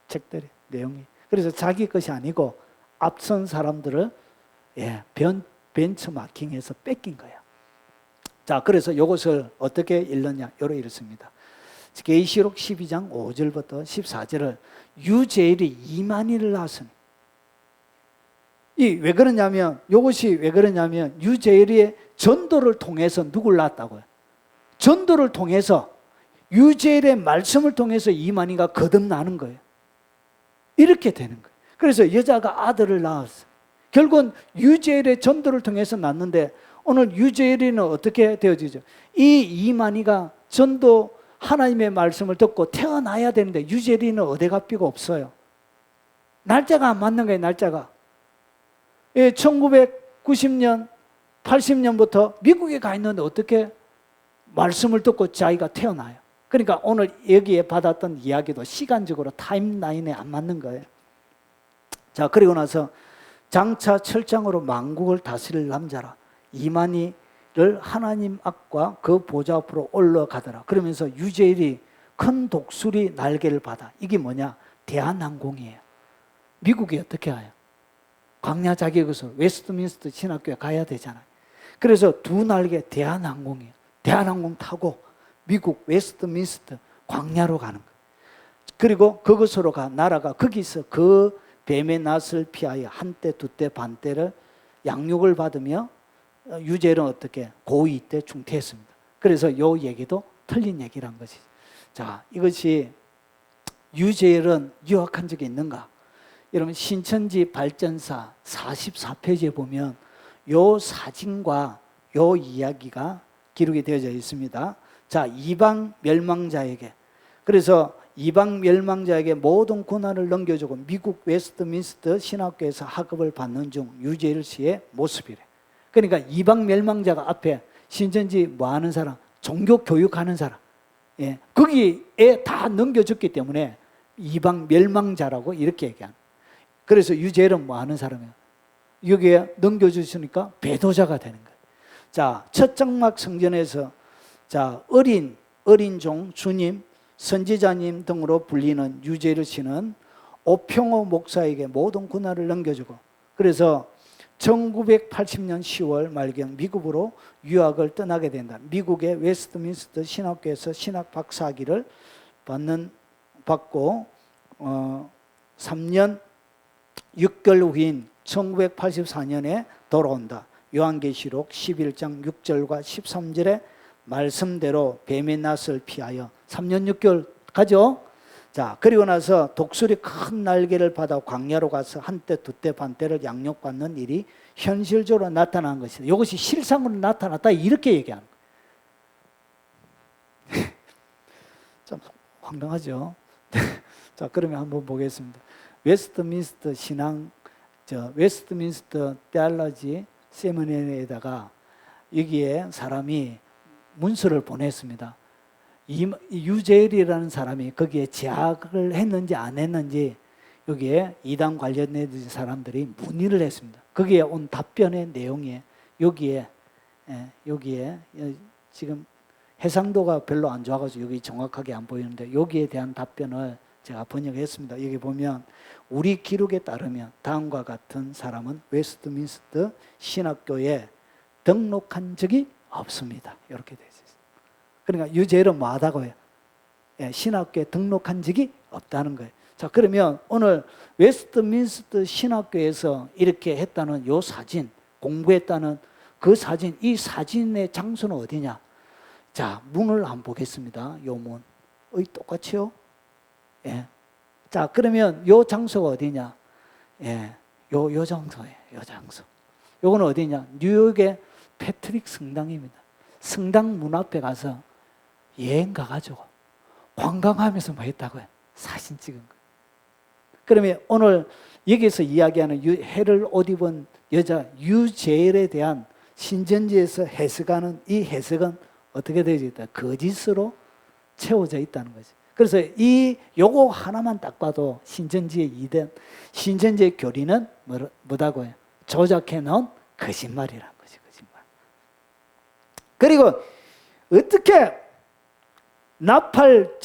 책들의 내용이. 그래서 자기 것이 아니고 앞선 사람들을 벤처마킹해서 뺏긴 거예요. 자, 그래서 이것을 어떻게 읽느냐? 요로 읽습니다. 계시록 12장 5절부터 14절을 유재일이 이만희를 낳았으니, 왜 그러냐면, 이것이 왜 그러냐면 유재일의 전도를 통해서 누굴 낳았다고요? 전도를 통해서 유재일의 말씀을 통해서 이만희가 거듭나는 거예요. 이렇게 되는 거예요. 그래서 여자가 아들을 낳았어요. 결국은 유재일의 전도를 통해서 낳는데, 오늘 유재일이는 어떻게 되어지죠? 이 이만희가 전도 하나님의 말씀을 듣고 태어나야 되는데 유재일이는 어디가 삐가 없어요. 날짜가 안 맞는 거예요, 날짜가. 1990년, 80년부터 미국에 가 있는데 어떻게 말씀을 듣고 자기가 태어나요? 그러니까 오늘 여기에 받았던 이야기도 시간적으로 타임라인에 안 맞는 거예요. 자, 그리고 나서 장차 철장으로 만국을 다스릴 남자라 이만희를 하나님 앞과 그 보좌 앞으로 올라가더라. 그러면서 유재일이 큰 독수리 날개를 받아. 이게 뭐냐? 대한항공이에요. 미국이 어떻게 해요? 광야 자격에서 웨스트민스터 신학교에 가야 되잖아요. 그래서 두 날개 대한항공이에요. 대한항공 타고 미국 웨스트민스터 광야로 가는 거예요. 그리고 그것으로 나라가 거기서 그 뱀의 낫을 피하여 한때 두때 반때를 양육을 받으며 유재일은 어떻게 고위 때 중퇴했습니다. 그래서 이 얘기도 틀린 얘기란 것이죠. 자, 이것이 유재일은 유학한 적이 있는가? 여러분, 신천지 발전사 44페이지에 보면 요 사진과 요 이야기가 기록이 되어져 있습니다. 자, 이방 멸망자에게, 그래서 이방 멸망자에게 모든 고난을 넘겨주고 미국 웨스트민스터 신학교에서 학업을 받는 중 유재일 씨의 모습이래. 그러니까 이방 멸망자가 앞에 신천지 뭐 하는 사람? 종교 교육하는 사람. 거기에 다 넘겨줬기 때문에 이방 멸망자라고 이렇게 얘기하는. 그래서 유재일은 뭐 하는 사람이에요? 여기에 넘겨주시니까 배도자가 되는 거예요. 자, 첫 장막 성전에서 자, 어린 종, 주님, 선지자님 등으로 불리는 유재일 씨는 오평호 목사에게 모든 고난을 넘겨주고, 그래서 1980년 10월 말경 미국으로 유학을 떠나게 된다. 미국의 웨스트민스터 신학교에서 신학 박사학위를 받고 3년 6개월 후인 1984년에 돌아온다. 요한계시록 11장 6절과 13절의 말씀대로 뱀의 낫을 피하여 3년 6개월 가죠. 자, 그리고 나서 독수리 큰 날개를 받아 광야로 가서 한때 두때 반때를 양육받는 일이 현실적으로 나타난 것이다. 이것이 실상으로 나타났다, 이렇게 얘기하는 거예요. 좀 황당하죠. 자, 그러면 한번 보겠습니다. 웨스트민스터 웨스트민스터 테올로지 세미나리에다가 여기에 사람이 문서를 보냈습니다. 유재일이라는 사람이 거기에 재학을 했는지 안 했는지 여기에 이단 관련된 사람들이 문의를 했습니다. 거기에 온 답변의 내용이 여기에 지금 해상도가 별로 안 좋아가지고 여기 정확하게 안 보이는데 여기에 대한 답변을 제가 번역했습니다. 여기 보면 우리 기록에 따르면 다음과 같은 사람은 웨스트민스터 신학교에 등록한 적이 없습니다. 이렇게 되어 있어요. 그러니까 유죄를 뭐하다고요? 예, 신학교에 등록한 적이 없다는 거예요. 자, 그러면 오늘 웨스트민스터 신학교에서 이렇게 했다는 요 사진, 공부했다는 그 사진, 이 사진의 장소는 어디냐? 자, 문을 한번 보겠습니다. 요 문. 똑같이요? 예. 자, 그러면 요 장소가 어디냐? 예. 요 장소예요. 요 장소. 요거는 어디냐? 뉴욕의 패트릭 성당입니다. 성당 문 앞에 가서 여행 가가지고 관광하면서 뭐 했다고요? 사진 찍은 거예요. 그러면 오늘 여기서 이야기하는 해를 옷 입은 여자 유제일에 대한 신천지에서 해석하는 이 해석은 어떻게 되어 있다? 거짓으로 채워져 있다는 거죠. 그래서 요거 하나만 딱 봐도 신천지의 이된 신천지의 교리는 뭐다고요? 조작해 놓은 거짓말이라는 거죠. 거짓말. 그리고 어떻게 나팔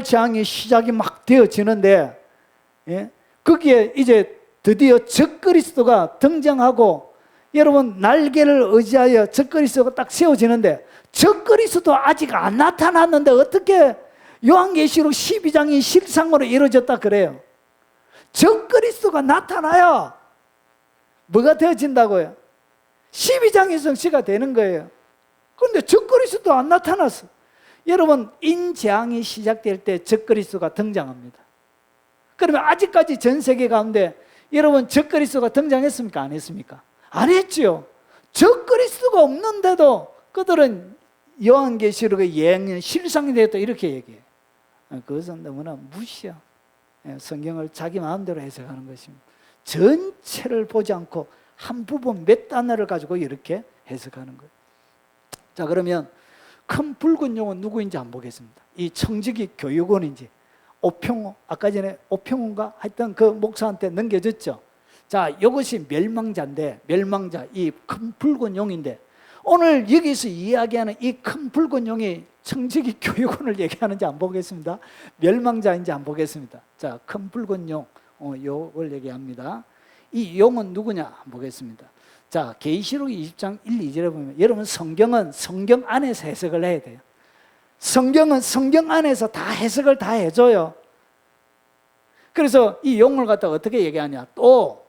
재앙이 시작이 막 되어지는데, 예? 거기에 이제 드디어 적그리스도가 등장하고 여러분 날개를 의지하여 적그리스도가 딱 세워지는데 적그리스도 아직 안 나타났는데 어떻게 요한계시록 12장이 실상으로 이루어졌다 그래요? 적그리스도가 나타나야 뭐가 되어진다고요? 12장의 성취가 되는 거예요. 그런데 적그리스도 안 나타났어. 여러분 인재앙이 시작될 때 적그리스도가 등장합니다. 그러면 아직까지 전 세계 가운데 여러분 적그리스도가 등장했습니까? 안 했습니까? 안 했죠. 적그리스도가 없는데도 그들은 요한계시록의 예언이 실상이 되었다 이렇게 얘기해요. 그것은 너무나 무시야. 성경을 자기 마음대로 해석하는 것입니다. 전체를 보지 않고 한 부분 몇 단어를 가지고 이렇게 해석하는 거예요. 자, 그러면 큰 붉은 용은 누구인지 한번 보겠습니다. 이 청지기 교육원인지 오평호, 아까 전에 오평호인가 하여튼 그 목사한테 넘겨졌죠. 자, 이것이 멸망자인데, 멸망자, 이 큰 붉은 용인데, 오늘 여기서 이야기하는 이 큰 붉은 용이 청지기 교육원을 얘기하는지 안 보겠습니다. 멸망자인지 안 보겠습니다. 자, 큰 붉은 용, 요걸 얘기합니다. 이 용은 누구냐 안 보겠습니다. 자, 계시록 20장 1, 2절에 보면 여러분 성경은 성경 안에서 해석을 해야 돼요. 성경은 성경 안에서 다 해석을 다 해줘요. 그래서 이 용을 갖다가 어떻게 얘기하냐? 또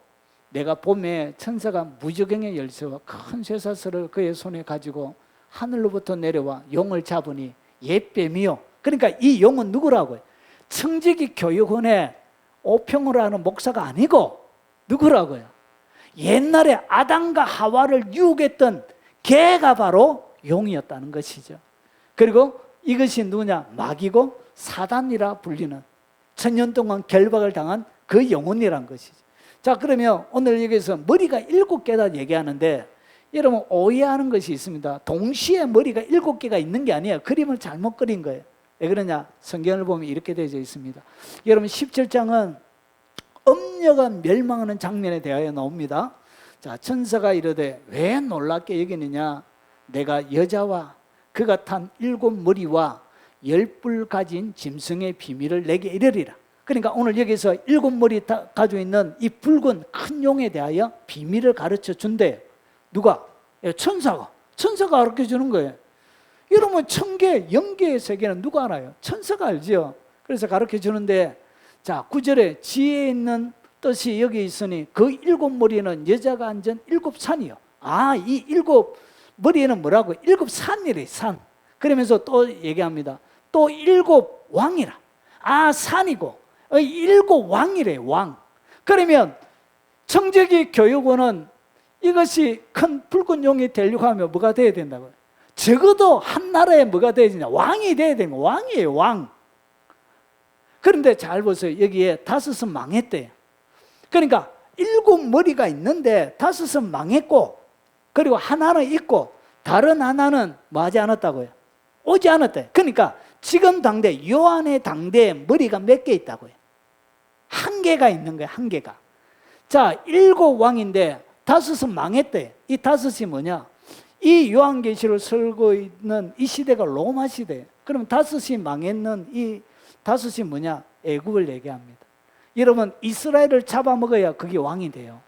내가 봄에 천사가 무저경의 열쇠와 큰 쇠사슬을 그의 손에 가지고 하늘로부터 내려와 용을 잡으니 옛뱀이요. 그러니까 이 용은 누구라고요? 청지기 교육원의 오평으로 하는 목사가 아니고 누구라고요? 옛날에 아담과 하와를 유혹했던 개가 바로 용이었다는 것이죠. 그리고 이것이 누구냐? 마귀고 사단이라 불리는 천년 동안 결박을 당한 그 영혼이란 것이죠. 자, 그러면 오늘 여기서 머리가 7개다 얘기하는데 여러분 오해하는 것이 있습니다. 동시에 머리가 7개가 있는 게 아니에요. 그림을 잘못 그린 거예요. 왜 그러냐? 성경을 보면 이렇게 되어 있습니다. 여러분 17장은 음녀가 멸망하는 장면에 대하여 나옵니다. 자, 천사가 이르되 왜 놀랍게 여기느냐? 내가 여자와 그가 탄 7머리와 10뿔 가진 짐승의 비밀을 내게 이르리라. 그러니까 오늘 여기서 7머리 가지고 있는 이 붉은 큰 용에 대하여 비밀을 가르쳐 준대요. 누가? 천사가 가르쳐 주는 거예요. 여러분 천계, 영계의 세계는 누가 알아요? 천사가 알죠. 그래서 가르쳐 주는데, 자, 9절에 지혜 있는 뜻이 여기 있으니 그 7머리는 여자가 앉은 7산이요. 아, 이 7머리에는 뭐라고? 7산이래, 산. 그러면서 또 얘기합니다. 또 7왕이라. 아, 산이고 7왕이래, 왕. 그러면 청지기 교육원은 이것이 큰 붉은 용이 되려고 하면 뭐가 돼야 된다고요? 적어도 한 나라에 뭐가 돼야 되냐? 왕이 돼야 되는 거예요. 왕이에요, 왕. 그런데 잘 보세요. 여기에 5은 망했대요. 그러니까 7머리가 있는데 5은 망했고, 그리고 하나는 있고 다른 하나는 뭐 하지 않았다고요? 오지 않았대요. 그러니까 지금 당대, 요한의 당대에 머리가 몇 개 있다고요? 1개가 있는 거예요, 1개가. 자, 7왕인데 5은 망했대요. 이 5이 뭐냐? 이 요한계시를 설고 있는 이 시대가 로마 시대예요. 그럼 5이 망했는 이 다섯이 뭐냐? 애굽을 얘기합니다. 여러분, 이스라엘을 잡아먹어야 그게 왕이 돼요.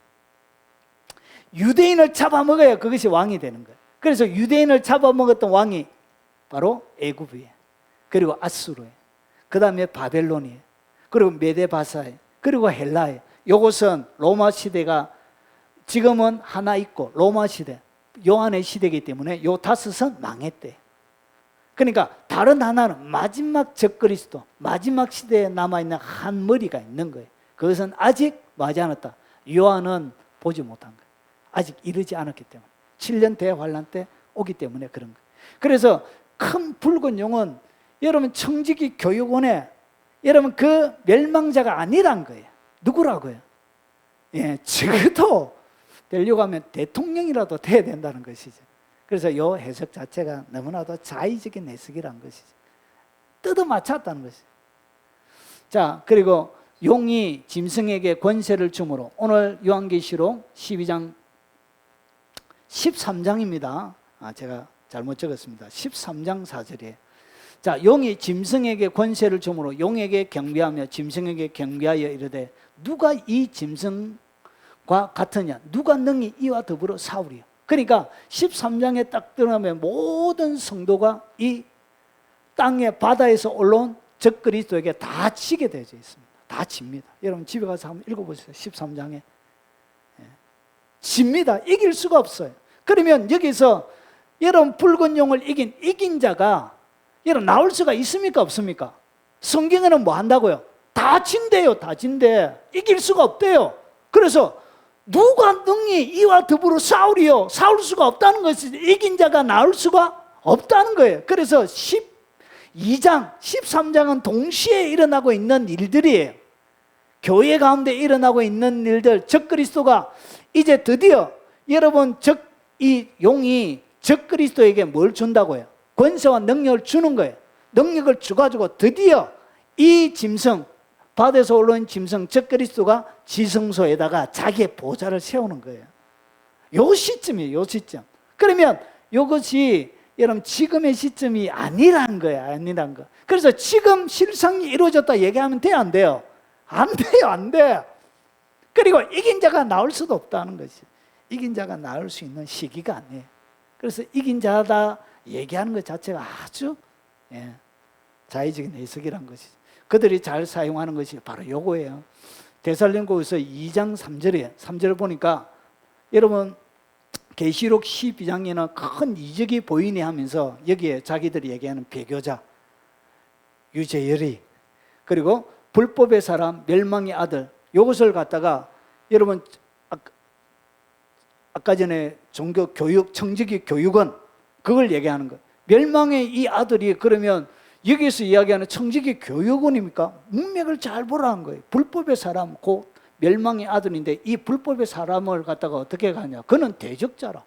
유대인을 잡아먹어야 그것이 왕이 되는 거예요. 그래서 유대인을 잡아먹었던 왕이 바로 애굽이에요. 그리고 아수르예요. 그 다음에 바벨론이에요. 그리고 메데바사예요. 그리고 헬라예요. 이것은 로마 시대가 지금은 하나 있고 로마 시대, 요한의 시대이기 때문에 요 다섯은 망했대요. 그러니까 다른 하나는 마지막 적그리스도, 마지막 시대에 남아있는 한 머리가 있는 거예요. 그것은 아직 하지 않았다. 요한은 보지 못한 거예요. 아직 이르지 않았기 때문에. 7년 대환란 때 오기 때문에 그런 거예요. 그래서 큰 붉은 용은 여러분 청지기 교육원에 여러분 그 멸망자가 아니란 거예요. 누구라고요? 예, 적어도 되려고 하면 대통령이라도 돼야 된다는 것이죠. 그래서 이 해석 자체가 너무나도 자의적인 해석이란 것이죠. 뜯어맞췄다는 것이죠. 자, 그리고 용이 짐승에게 권세를 주므로 오늘 요한계시록 12장 13장입니다. 제가 잘못 적었습니다. 13장 4절이에요. 자, 용이 짐승에게 권세를 주므로 용에게 경배하며 짐승에게 경배하여 이르되 누가 이 짐승과 같으냐? 누가 능히 이와 더불어 싸우리요? 그러니까 13장에 딱 들어가면 모든 성도가 이 땅에 바다에서 올라온 적그리스도에게 다 지게 되어 있습니다. 다 집니다. 여러분 집에 가서 한번 읽어보세요. 13장에 집니다. 이길 수가 없어요. 그러면 여기서 여러분 붉은 용을 이긴 자가 여러분 나올 수가 있습니까? 없습니까? 성경에는 뭐 한다고요? 다 진대요. 다 진대. 이길 수가 없대요. 그래서 누가 능히 이와 더불어 싸우리요? 싸울 수가 없다는 것이지. 이긴 자가 나올 수가 없다는 거예요. 그래서 12장, 13장은 동시에 일어나고 있는 일들이에요. 교회 가운데 일어나고 있는 일들. 적그리스도가 이제 드디어 여러분 이 용이 적그리스도에게 뭘 준다고요? 권세와 능력을 주는 거예요. 능력을 주가지고 드디어 이 짐승, 바다에서 올라온 짐승 적그리스도가 지성소에다가 자기의 보좌를 세우는 거예요. 요 시점이에요. 요 시점. 그러면 이것이 여러분 지금의 시점이 아니란 거예요. 아니란 거. 그래서 지금 실상이 이루어졌다 얘기하면 돼요? 안 돼요? 안 돼요. 안 돼. 그리고 이긴 자가 나올 수도 없다는 것이. 이긴 자가 나올 수 있는 시기가 아니에요. 그래서 이긴 자다 얘기하는 것 자체가 아주 자의적인 해석이란 것이죠. 그들이 잘 사용하는 것이 바로 요거예요. 데살로니가후서 2장 3절이에요. 3절을 보니까 여러분 계시록 12장에는 큰 이적이 보이니 하면서 여기에 자기들이 얘기하는 배교자, 유재열이, 그리고 불법의 사람, 멸망의 아들, 이것을 갖다가 여러분 아까 전에 종교 교육, 청지기 교육은 그걸 얘기하는 거예요. 멸망의 이 아들이 그러면 여기서 이야기하는 청지기 교육원입니까? 문맥을 잘 보라는 거예요. 불법의 사람, 곧 멸망의 아들인데 이 불법의 사람을 갖다가 어떻게 가냐? 그는 대적자라.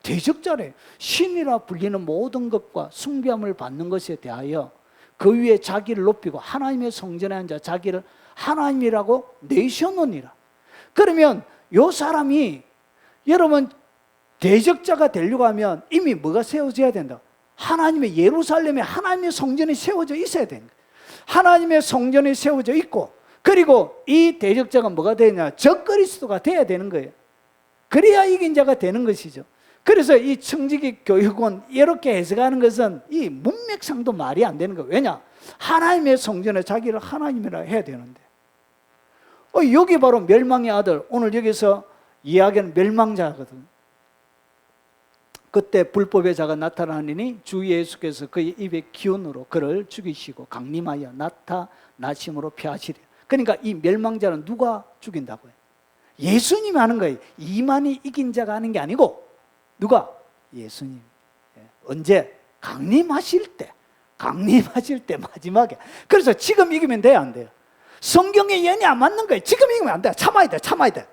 대적자래. 신이라 불리는 모든 것과 숭배함을 받는 것에 대하여 그 위에 자기를 높이고 하나님의 성전에 앉아 자기를 하나님이라고 내세우느니라. 그러면 이 사람이 여러분 대적자가 되려고 하면 이미 뭐가 세워져야 된다? 하나님의 예루살렘에 하나님의 성전이 세워져 있어야 되는 거예요. 하나님의 성전이 세워져 있고 그리고 이 대적자가 뭐가 되냐? 적그리스도가 돼야 되는 거예요. 그래야 이긴 자가 되는 것이죠. 그래서 이 청지기 교육원 이렇게 해석하는 것은 이 문맥상도 말이 안 되는 거예요. 왜냐? 하나님의 성전에 자기를 하나님이라 해야 되는데 여기 바로 멸망의 아들, 오늘 여기서 이야기하는 멸망자거든. 그때 불법의 자가 나타나니 주 예수께서 그의 입의 기운으로 그를 죽이시고 강림하여 나타나심으로 피하시리. 그러니까 이 멸망자는 누가 죽인다고요? 예수님이 하는 거예요. 이만희 이긴 자가 하는 게 아니고 누가? 예수님. 언제? 강림하실 때. 강림하실 때 마지막에. 그래서 지금 이기면 돼요? 안 돼요? 성경의 예언이 안 맞는 거예요. 지금 이기면 안 돼. 참아야 돼. 참아야 돼.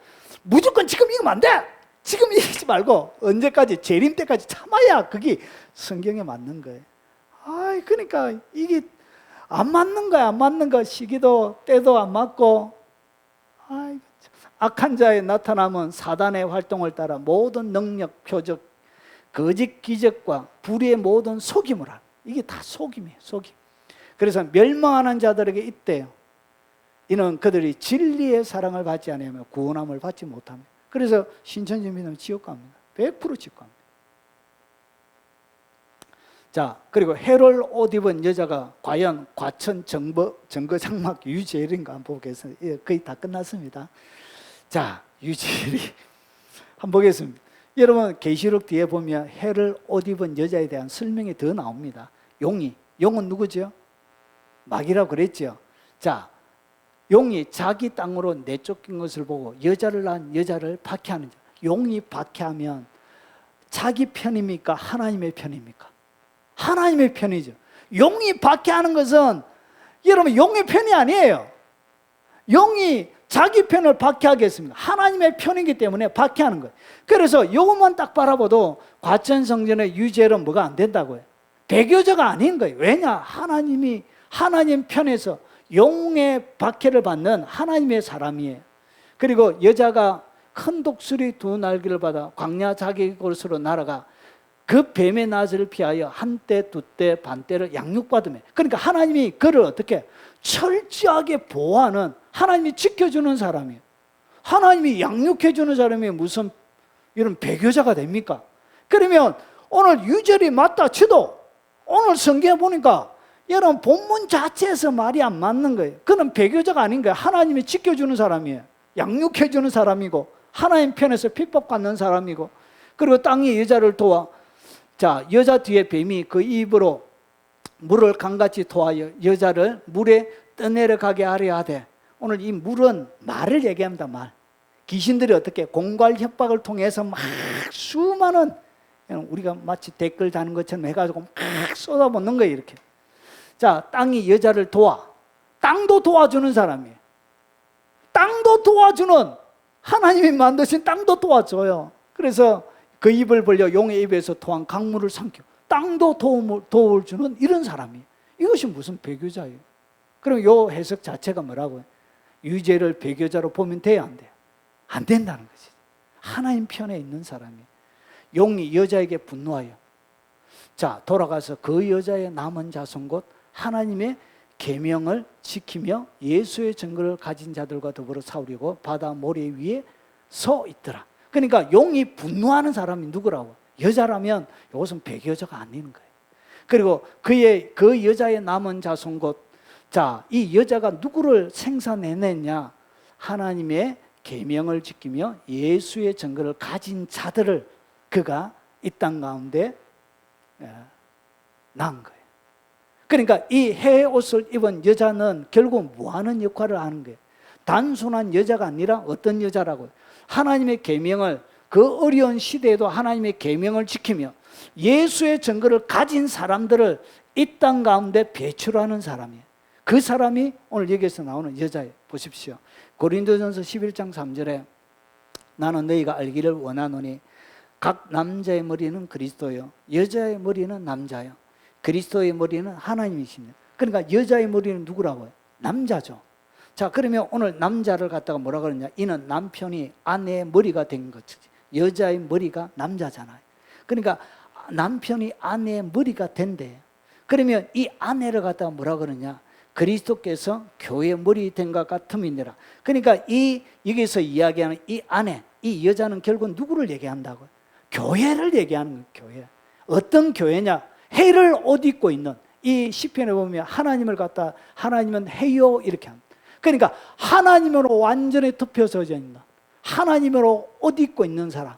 무조건 지금 이기면 안 돼. 지금 이기지 말고 언제까지? 재림 때까지 참아야 그게 성경에 맞는 거예요. 그러니까 이게 안 맞는 거야. 안 맞는 거. 시기도 때도 안 맞고 악한 자의 나타남은 사단의 활동을 따라 모든 능력, 표적, 거짓 기적과 불의의 모든 속임을 하는, 이게 다 속임이에요. 속임. 그래서 멸망하는 자들에게 있대요. 이는 그들이 진리의 사랑을 받지 않으면 구원함을 받지 못합니다. 그래서 신천지 믿으면 지옥 갑니다. 100% 지옥 갑니다. 자, 그리고 해를 옷 입은 여자가 과연 과천 정거장막 유재일인가 한번 보겠습니다. 예, 거의 다 끝났습니다. 자, 유재일이 한번 보겠습니다. 여러분 계시록 뒤에 보면 해를 옷 입은 여자에 대한 설명이 더 나옵니다. 용은 누구죠? 마귀라고 그랬죠. 자, 용이 자기 땅으로 내쫓긴 것을 보고 여자를 낳은 여자를 박해하는 자. 용이 박해하면 자기 편입니까? 하나님의 편입니까? 하나님의 편이죠. 용이 박해하는 것은 여러분 용의 편이 아니에요. 용이 자기 편을 박해하겠습니까? 하나님의 편이기 때문에 박해하는 거예요. 그래서 이것만 딱 바라봐도 과천성전의 유죄는 뭐가 안 된다고요. 배교자가 아닌 거예요. 왜냐? 하나님 편에서 용의 박해를 받는 하나님의 사람이에요. 그리고 여자가 큰 독수리 2날개를 받아 광야 자기 곳으로 날아가 그 뱀의 낯을 피하여 한때, 두때, 반때를 양육받으며, 그러니까 하나님이 그를 어떻게 철저하게 보호하는, 하나님이 지켜주는 사람이에요. 하나님이 양육해주는 사람이 무슨 이런 배교자가 됩니까? 그러면 오늘 유절이 맞다 치도 오늘 성경에 보니까 여러분 본문 자체에서 말이 안 맞는 거예요. 그는 배교자가 아닌 거예요. 하나님이 지켜주는 사람이에요. 양육해주는 사람이고 하나님 편에서 핍박받는 사람이고, 그리고 땅이 여자를 도와, 자, 여자 뒤에 뱀이 그 입으로 물을 강같이 토하여 여자를 물에 떠내려가게 하려 하되, 오늘 이 물은 말을 얘기합니다. 말. 귀신들이 어떻게 공갈 협박을 통해서 막 수많은, 우리가 마치 댓글 다는 것처럼 해가지고 막 쏟아붓는 거예요. 이렇게. 자, 땅이 여자를 도와. 땅도 도와주는 사람이에요. 땅도 도와주는, 하나님이 만드신 땅도 도와줘요. 그래서 그 입을 벌려 용의 입에서 토한 강물을 삼켜 땅도 도움을 주는 이런 사람이에요. 이것이 무슨 배교자예요? 그럼 이 해석 자체가 뭐라고요? 유죄를 배교자로 보면 돼요, 안 돼요? 안 된다는 거지. 하나님 편에 있는 사람이에요. 용이 여자에게 분노하여, 자, 돌아가서 그 여자의 남은 자손 곧 하나님의 계명을 지키며 예수의 증거를 가진 자들과 더불어 싸우려고 바다 모래 위에 서 있더라. 그러니까 용이 분노하는 사람이 누구라고? 여자라면 이것은 배교자가 아닌 거예요. 그리고 그 여자의 남은 자손 곧, 자, 이 여자가 누구를 생산해냈냐? 하나님의 계명을 지키며 예수의 증거를 가진 자들을 그가 이 땅 가운데 낳은 거예요. 그러니까 이 해 옷을 입은 여자는 결국 뭐 하는 역할을 하는 거예요? 단순한 여자가 아니라 어떤 여자라고요? 하나님의 계명을, 그 어려운 시대에도 하나님의 계명을 지키며 예수의 증거를 가진 사람들을 이 땅 가운데 배출하는 사람이에요. 그 사람이 오늘 여기에서 나오는 여자예요. 보십시오. 고린도전서 11장 3절에 나는 너희가 알기를 원하노니 각 남자의 머리는 그리스도요 여자의 머리는 남자요 그리스도의 머리는 하나님이십니다. 그러니까 여자의 머리는 누구라고요? 남자죠. 자, 그러면 오늘 남자를 갖다가 뭐라 그러냐? 이는 남편이 아내의 머리가 된 것이지. 여자의 머리가 남자잖아요. 그러니까 남편이 아내의 머리가 된대. 그러면 이 아내를 갖다가 뭐라 그러냐? 그리스도께서 교회의 머리 된 것 같음이니라. 그러니까 여기서 이야기하는 이 아내, 이 여자는 결국 누구를 얘기한다고요? 교회를 얘기하는 거예요. 교회. 어떤 교회냐? 해를 옷 입고 있는, 이 시편에 보면 하나님을 갖다 하나님은 해요 이렇게 합니다. 그러니까 하나님으로 완전히 덮여서져 있는, 하나님으로 옷 입고 있는 사람.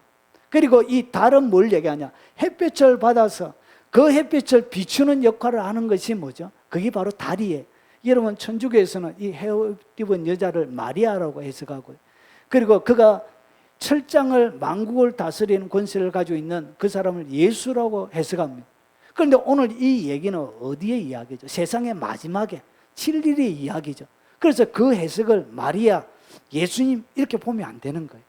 그리고 이 달은 뭘 얘기하냐? 햇빛을 받아서 그 햇빛을 비추는 역할을 하는 것이 뭐죠? 그게 바로 달이에요. 여러분 천주교에서는 이 해옷 입은 여자를 마리아라고 해석하고요. 그리고 그가 철장을 만국을 다스리는 권세를 가지고 있는 그 사람을 예수라고 해석합니다. 그런데 오늘 이 얘기는 어디의 이야기죠? 세상의 마지막에 진리의 이야기죠. 그래서 그 해석을 마리아, 예수님 이렇게 보면 안 되는 거예요.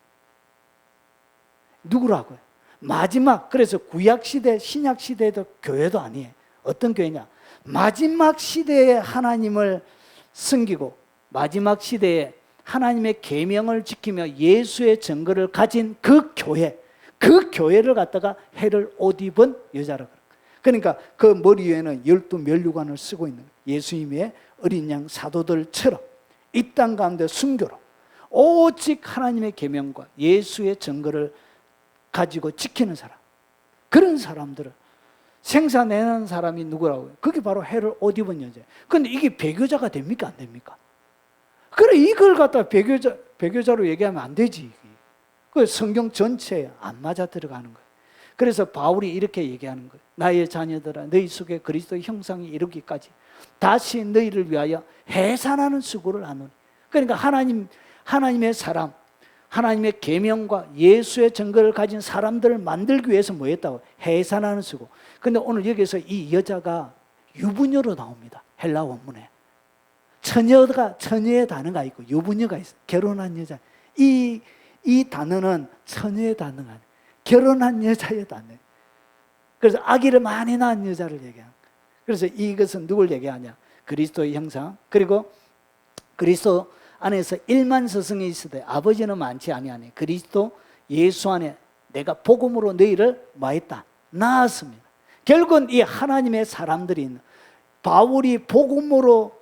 누구라고요? 마지막, 그래서 구약시대, 신약시대에도 교회도 아니에요. 어떤 교회냐? 마지막 시대에 하나님을 섬기고 마지막 시대에 하나님의 계명을 지키며 예수의 증거를 가진 그 교회, 그 교회를 갖다가 해를 옷 입은 여자라고. 그러니까 그 머리 위에는 12면류관을 쓰고 있는 예수님의 어린 양 사도들처럼 이 땅 가운데 순교로 오직 하나님의 계명과 예수의 증거를 가지고 지키는 사람, 그런 사람들을 생사내는 사람이 누구라고요? 그게 바로 해를 옷 입은 여자예요. 그런데 이게 배교자가 됩니까? 안 됩니까? 그래, 이걸 갖다 배교자로 얘기하면 안 되지. 그 성경 전체에 안 맞아 들어가는 거예요. 그래서 바울이 이렇게 얘기하는 거예요. 나의 자녀들아, 너희 속에 그리스도의 형상이 이르기까지 다시 너희를 위하여 해산하는 수고를 하노니. 그러니까 하나님의 사람, 하나님의 계명과 예수의 증거를 가진 사람들을 만들기 위해서 뭐 했다고? 해산하는 수고. 근데 오늘 여기서 이 여자가 유부녀로 나옵니다. 헬라 원문에. 처녀의 단어가 있고 유부녀가 있어요. 결혼한 여자. 이 단어는 처녀의 단어가 아니에요. 결혼한 여자의 단어예요. 그래서 아기를 많이 낳은 여자를 얘기합니다. 그래서 이것은 누굴 얘기하냐? 그리스도의 형상. 그리고 그리스도 안에서 1만 스승이 있으되 아버지는 많지 아니하니 그리스도 예수 안에 내가 복음으로 너희를 뭐했다? 낳았습니다. 결국은 이 하나님의 사람들이 있는, 바울이 복음으로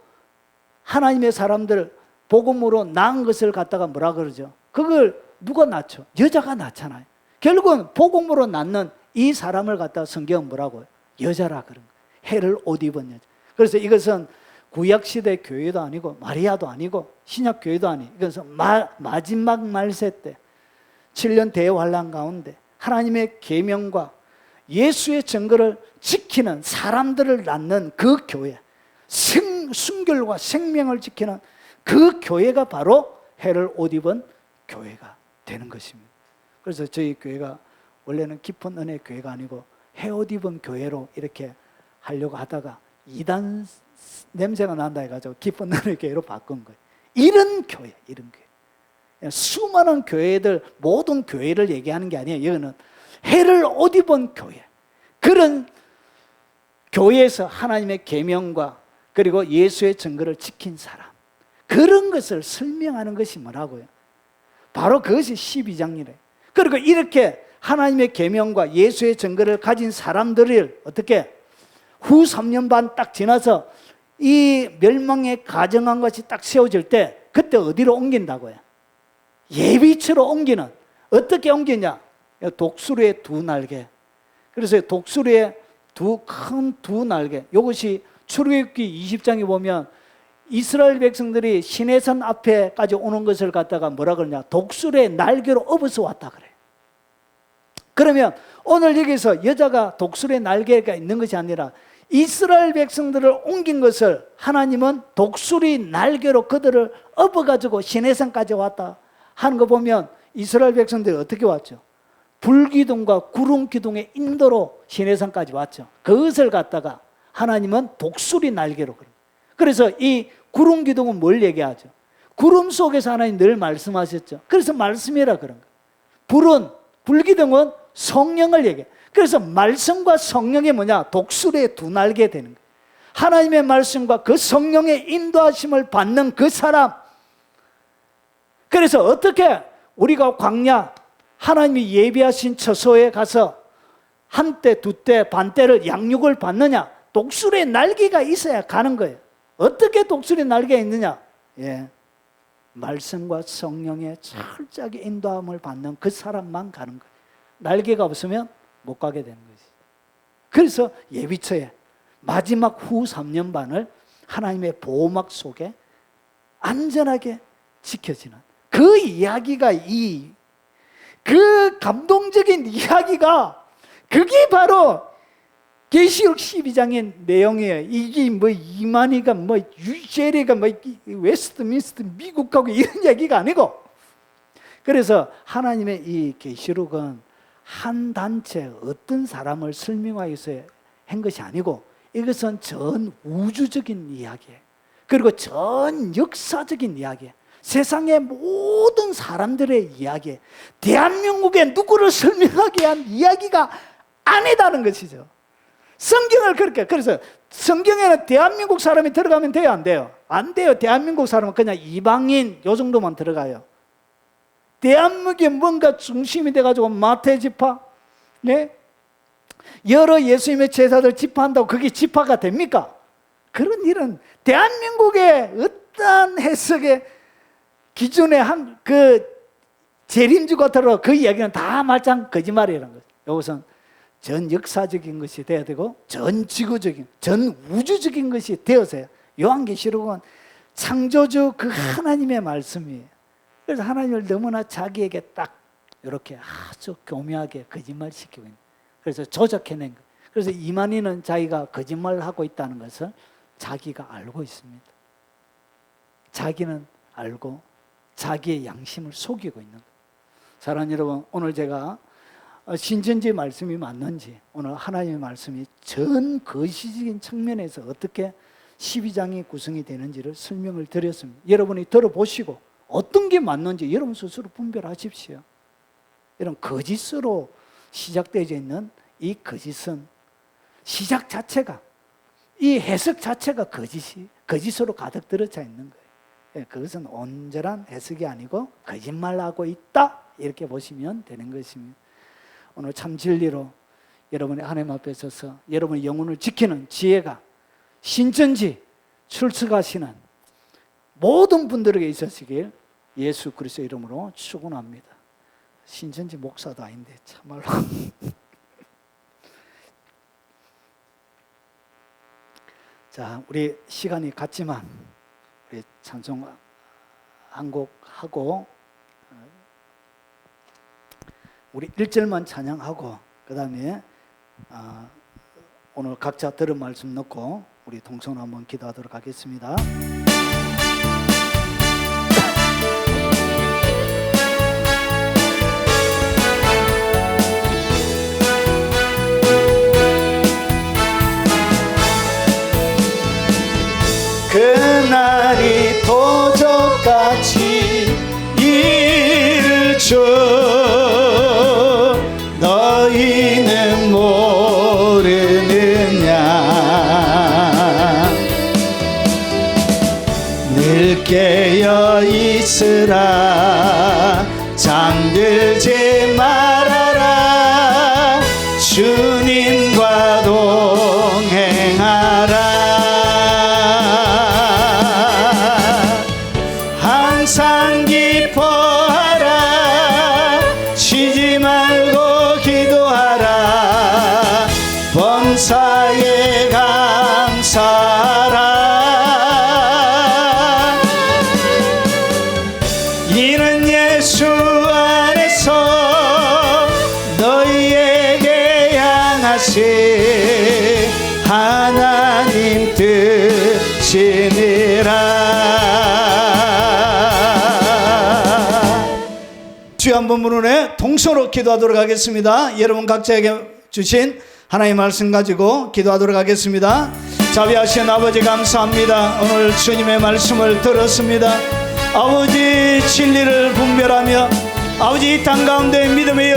하나님의 사람들 복음으로 낳은 것을 갖다가 뭐라 그러죠? 그걸 누가 낳죠? 여자가 낳잖아요. 결국은 복음으로 낳는 이 사람을 갖다가 성경은 뭐라고요? 여자라 그런 거예요. 해를 옷 입은 여자. 그래서 이것은 구약시대 교회도 아니고 마리아도 아니고 신약 교회도 아니고 이것은 마지막 말세 때 7년 대환란 가운데 하나님의 계명과 예수의 증거를 지키는 사람들을 낳는 그 교회, 순결과 생명을 지키는 그 교회가 바로 해를 옷 입은 교회가 되는 것입니다. 그래서 저희 교회가 원래는 깊은 은혜 교회가 아니고 해 옷 입은 교회로 이렇게 하려고 하다가 이단 냄새가 난다 해가지고 깊은 은혜 교회로 바꾼 거예요. 이런 교회. 수많은 교회들, 모든 교회를 얘기하는 게 아니에요. 여기는 해를 옷 입은 교회. 그런 교회에서 하나님의 계명과 그리고 예수의 증거를 지킨 사람, 그런 것을 설명하는 것이 뭐라고요? 바로 그것이 12장이래요. 그리고 이렇게 하나님의 계명과 예수의 증거를 가진 사람들을 어떻게 후 3년 반 딱 지나서 이 멸망에 가정한 것이 딱 세워질 때 그때 어디로 옮긴다고요? 예비처로 옮기는. 어떻게 옮기냐? 독수리의 두 날개. 그래서 독수리의 큰 두 날개. 이것이 출애굽기 20장에 보면 이스라엘 백성들이 시내산 앞에까지 오는 것을 갖다가 뭐라 그러냐? 독수리의 날개로 업어서 왔다 그래. 그러면 오늘 여기서 여자가 독수리의 날개가 있는 것이 아니라 이스라엘 백성들을 옮긴 것을 하나님은 독수리 날개로 그들을 업어가지고 시내산까지 왔다 하는 거 보면 이스라엘 백성들이 어떻게 왔죠? 불기둥과 구름기둥의 인도로 시내산까지 왔죠. 그것을 갖다가 하나님은 독수리 날개로. 그래서 이 구름기둥은 뭘 얘기하죠? 구름 속에서 하나님 늘 말씀하셨죠. 그래서 말씀이라 그런 거예요. 불기둥은 성령을 얘기해요. 그래서 말씀과 성령이 뭐냐? 독수리의 두 날개 되는 거예요. 하나님의 말씀과 그 성령의 인도하심을 받는 그 사람. 그래서 어떻게 우리가 광야 하나님이 예비하신 처소에 가서 한 때, 두 때, 반 때를 양육을 받느냐? 독수리의 날개가 있어야 가는 거예요. 어떻게 독수리의 날개가 있느냐? 말씀과 성령의 철저하게 인도함을 받는 그 사람만 가는 거예요. 날개가 없으면 못 가게 되는 거지. 그래서 예비처에 마지막 후 3년 반을 하나님의 보호막 속에 안전하게 지켜지는 그 이야기가 그 감동적인 이야기가 그게 바로 계시록 12장의 내용이에요. 이게 뭐 이만희가 뭐 유재리가 뭐 웨스트민스터 미국하고 이런 얘기가 아니고, 그래서 하나님의 이 계시록은 한 단체 어떤 사람을 설명하기 위해서 한 것이 아니고 이것은 전 우주적인 이야기예요. 그리고 전 역사적인 이야기예요. 세상의 모든 사람들의 이야기예요. 대한민국의 누구를 설명하기 위한 이야기가 아니다는 것이죠. 성경을 그렇게, 그래서 성경에는 대한민국 사람이 들어가면 돼요, 안 돼요? 안 돼요. 대한민국 사람은 그냥 이방인 요 정도만 들어가요. 대한민국이 뭔가 중심이 돼가지고 마태지파, 여러 예수님의 제자들 집화한다고 그게 집화가 됩니까? 그런 일은 대한민국의 어떠한 해석의 기준에 그 재림주가 들어 그 이야기는 다 말짱 거짓말이라는 거죠. 이것은 전 역사적인 것이 돼야 되고 전 지구적인, 전 우주적인 것이 되어서야. 요한계시록은 창조주 그 하나님의 말씀이에요. 그래서 하나님을 너무나 자기에게 딱 이렇게 아주 교묘하게 거짓말시키고 있는, 그래서 조작해낸 거예요. 그래서 이만희는 자기가 거짓말을 하고 있다는 것을 자기가 알고 있습니다. 자기는 알고 자기의 양심을 속이고 있는 거예요. 사랑하는 여러분, 오늘 제가 신천지 말씀이 맞는지, 오늘 하나님의 말씀이 전 거시적인 측면에서 어떻게 12장이 구성이 되는지를 설명을 드렸습니다. 여러분이 들어보시고 어떤 게 맞는지 여러분 스스로 분별하십시오. 이런 거짓으로 시작되어 있는 이 거짓은 시작 자체가, 이 해석 자체가 거짓으로 가득 들어차 있는 거예요. 그것은 온전한 해석이 아니고 거짓말하고 있다, 이렇게 보시면 되는 것입니다. 오늘 참 진리로 여러분의 하나님 앞에 서서 여러분의 영혼을 지키는 지혜가 신천지 출석하시는 모든 분들에게 있으시길 예수 그리스도 이름으로 축원합니다. 신천지 목사도 아닌데 참말로. 자, 우리 시간이 갔지만 우리 찬송 한 곡 하고 우리 1절만 찬양하고 그 다음에 오늘 각자 들은 말씀 넣고 우리 동성으로 한번 기도하도록 하겠습니다. 그날이 도적같이 이를 줘 너희는 모르느냐 늘 깨어 있으라 잠들지 말아라 주님과 동행하라 항상 기뻐하라 쉬지 말고 기도하라 범사에 감사하라 이는 예수 안에서 너희에게 향하신 하나님 뜻이니라. 주여 한번 부르네 동서로 기도하도록 하겠습니다. 여러분 각자에게 주신 하나님의 말씀 가지고 기도하도록 하겠습니다. 자비하신 아버지 감사합니다. 오늘 주님의 말씀을 들었습니다. 아버지 진리를 분별하며 아버지 이 땅 가운데 믿음의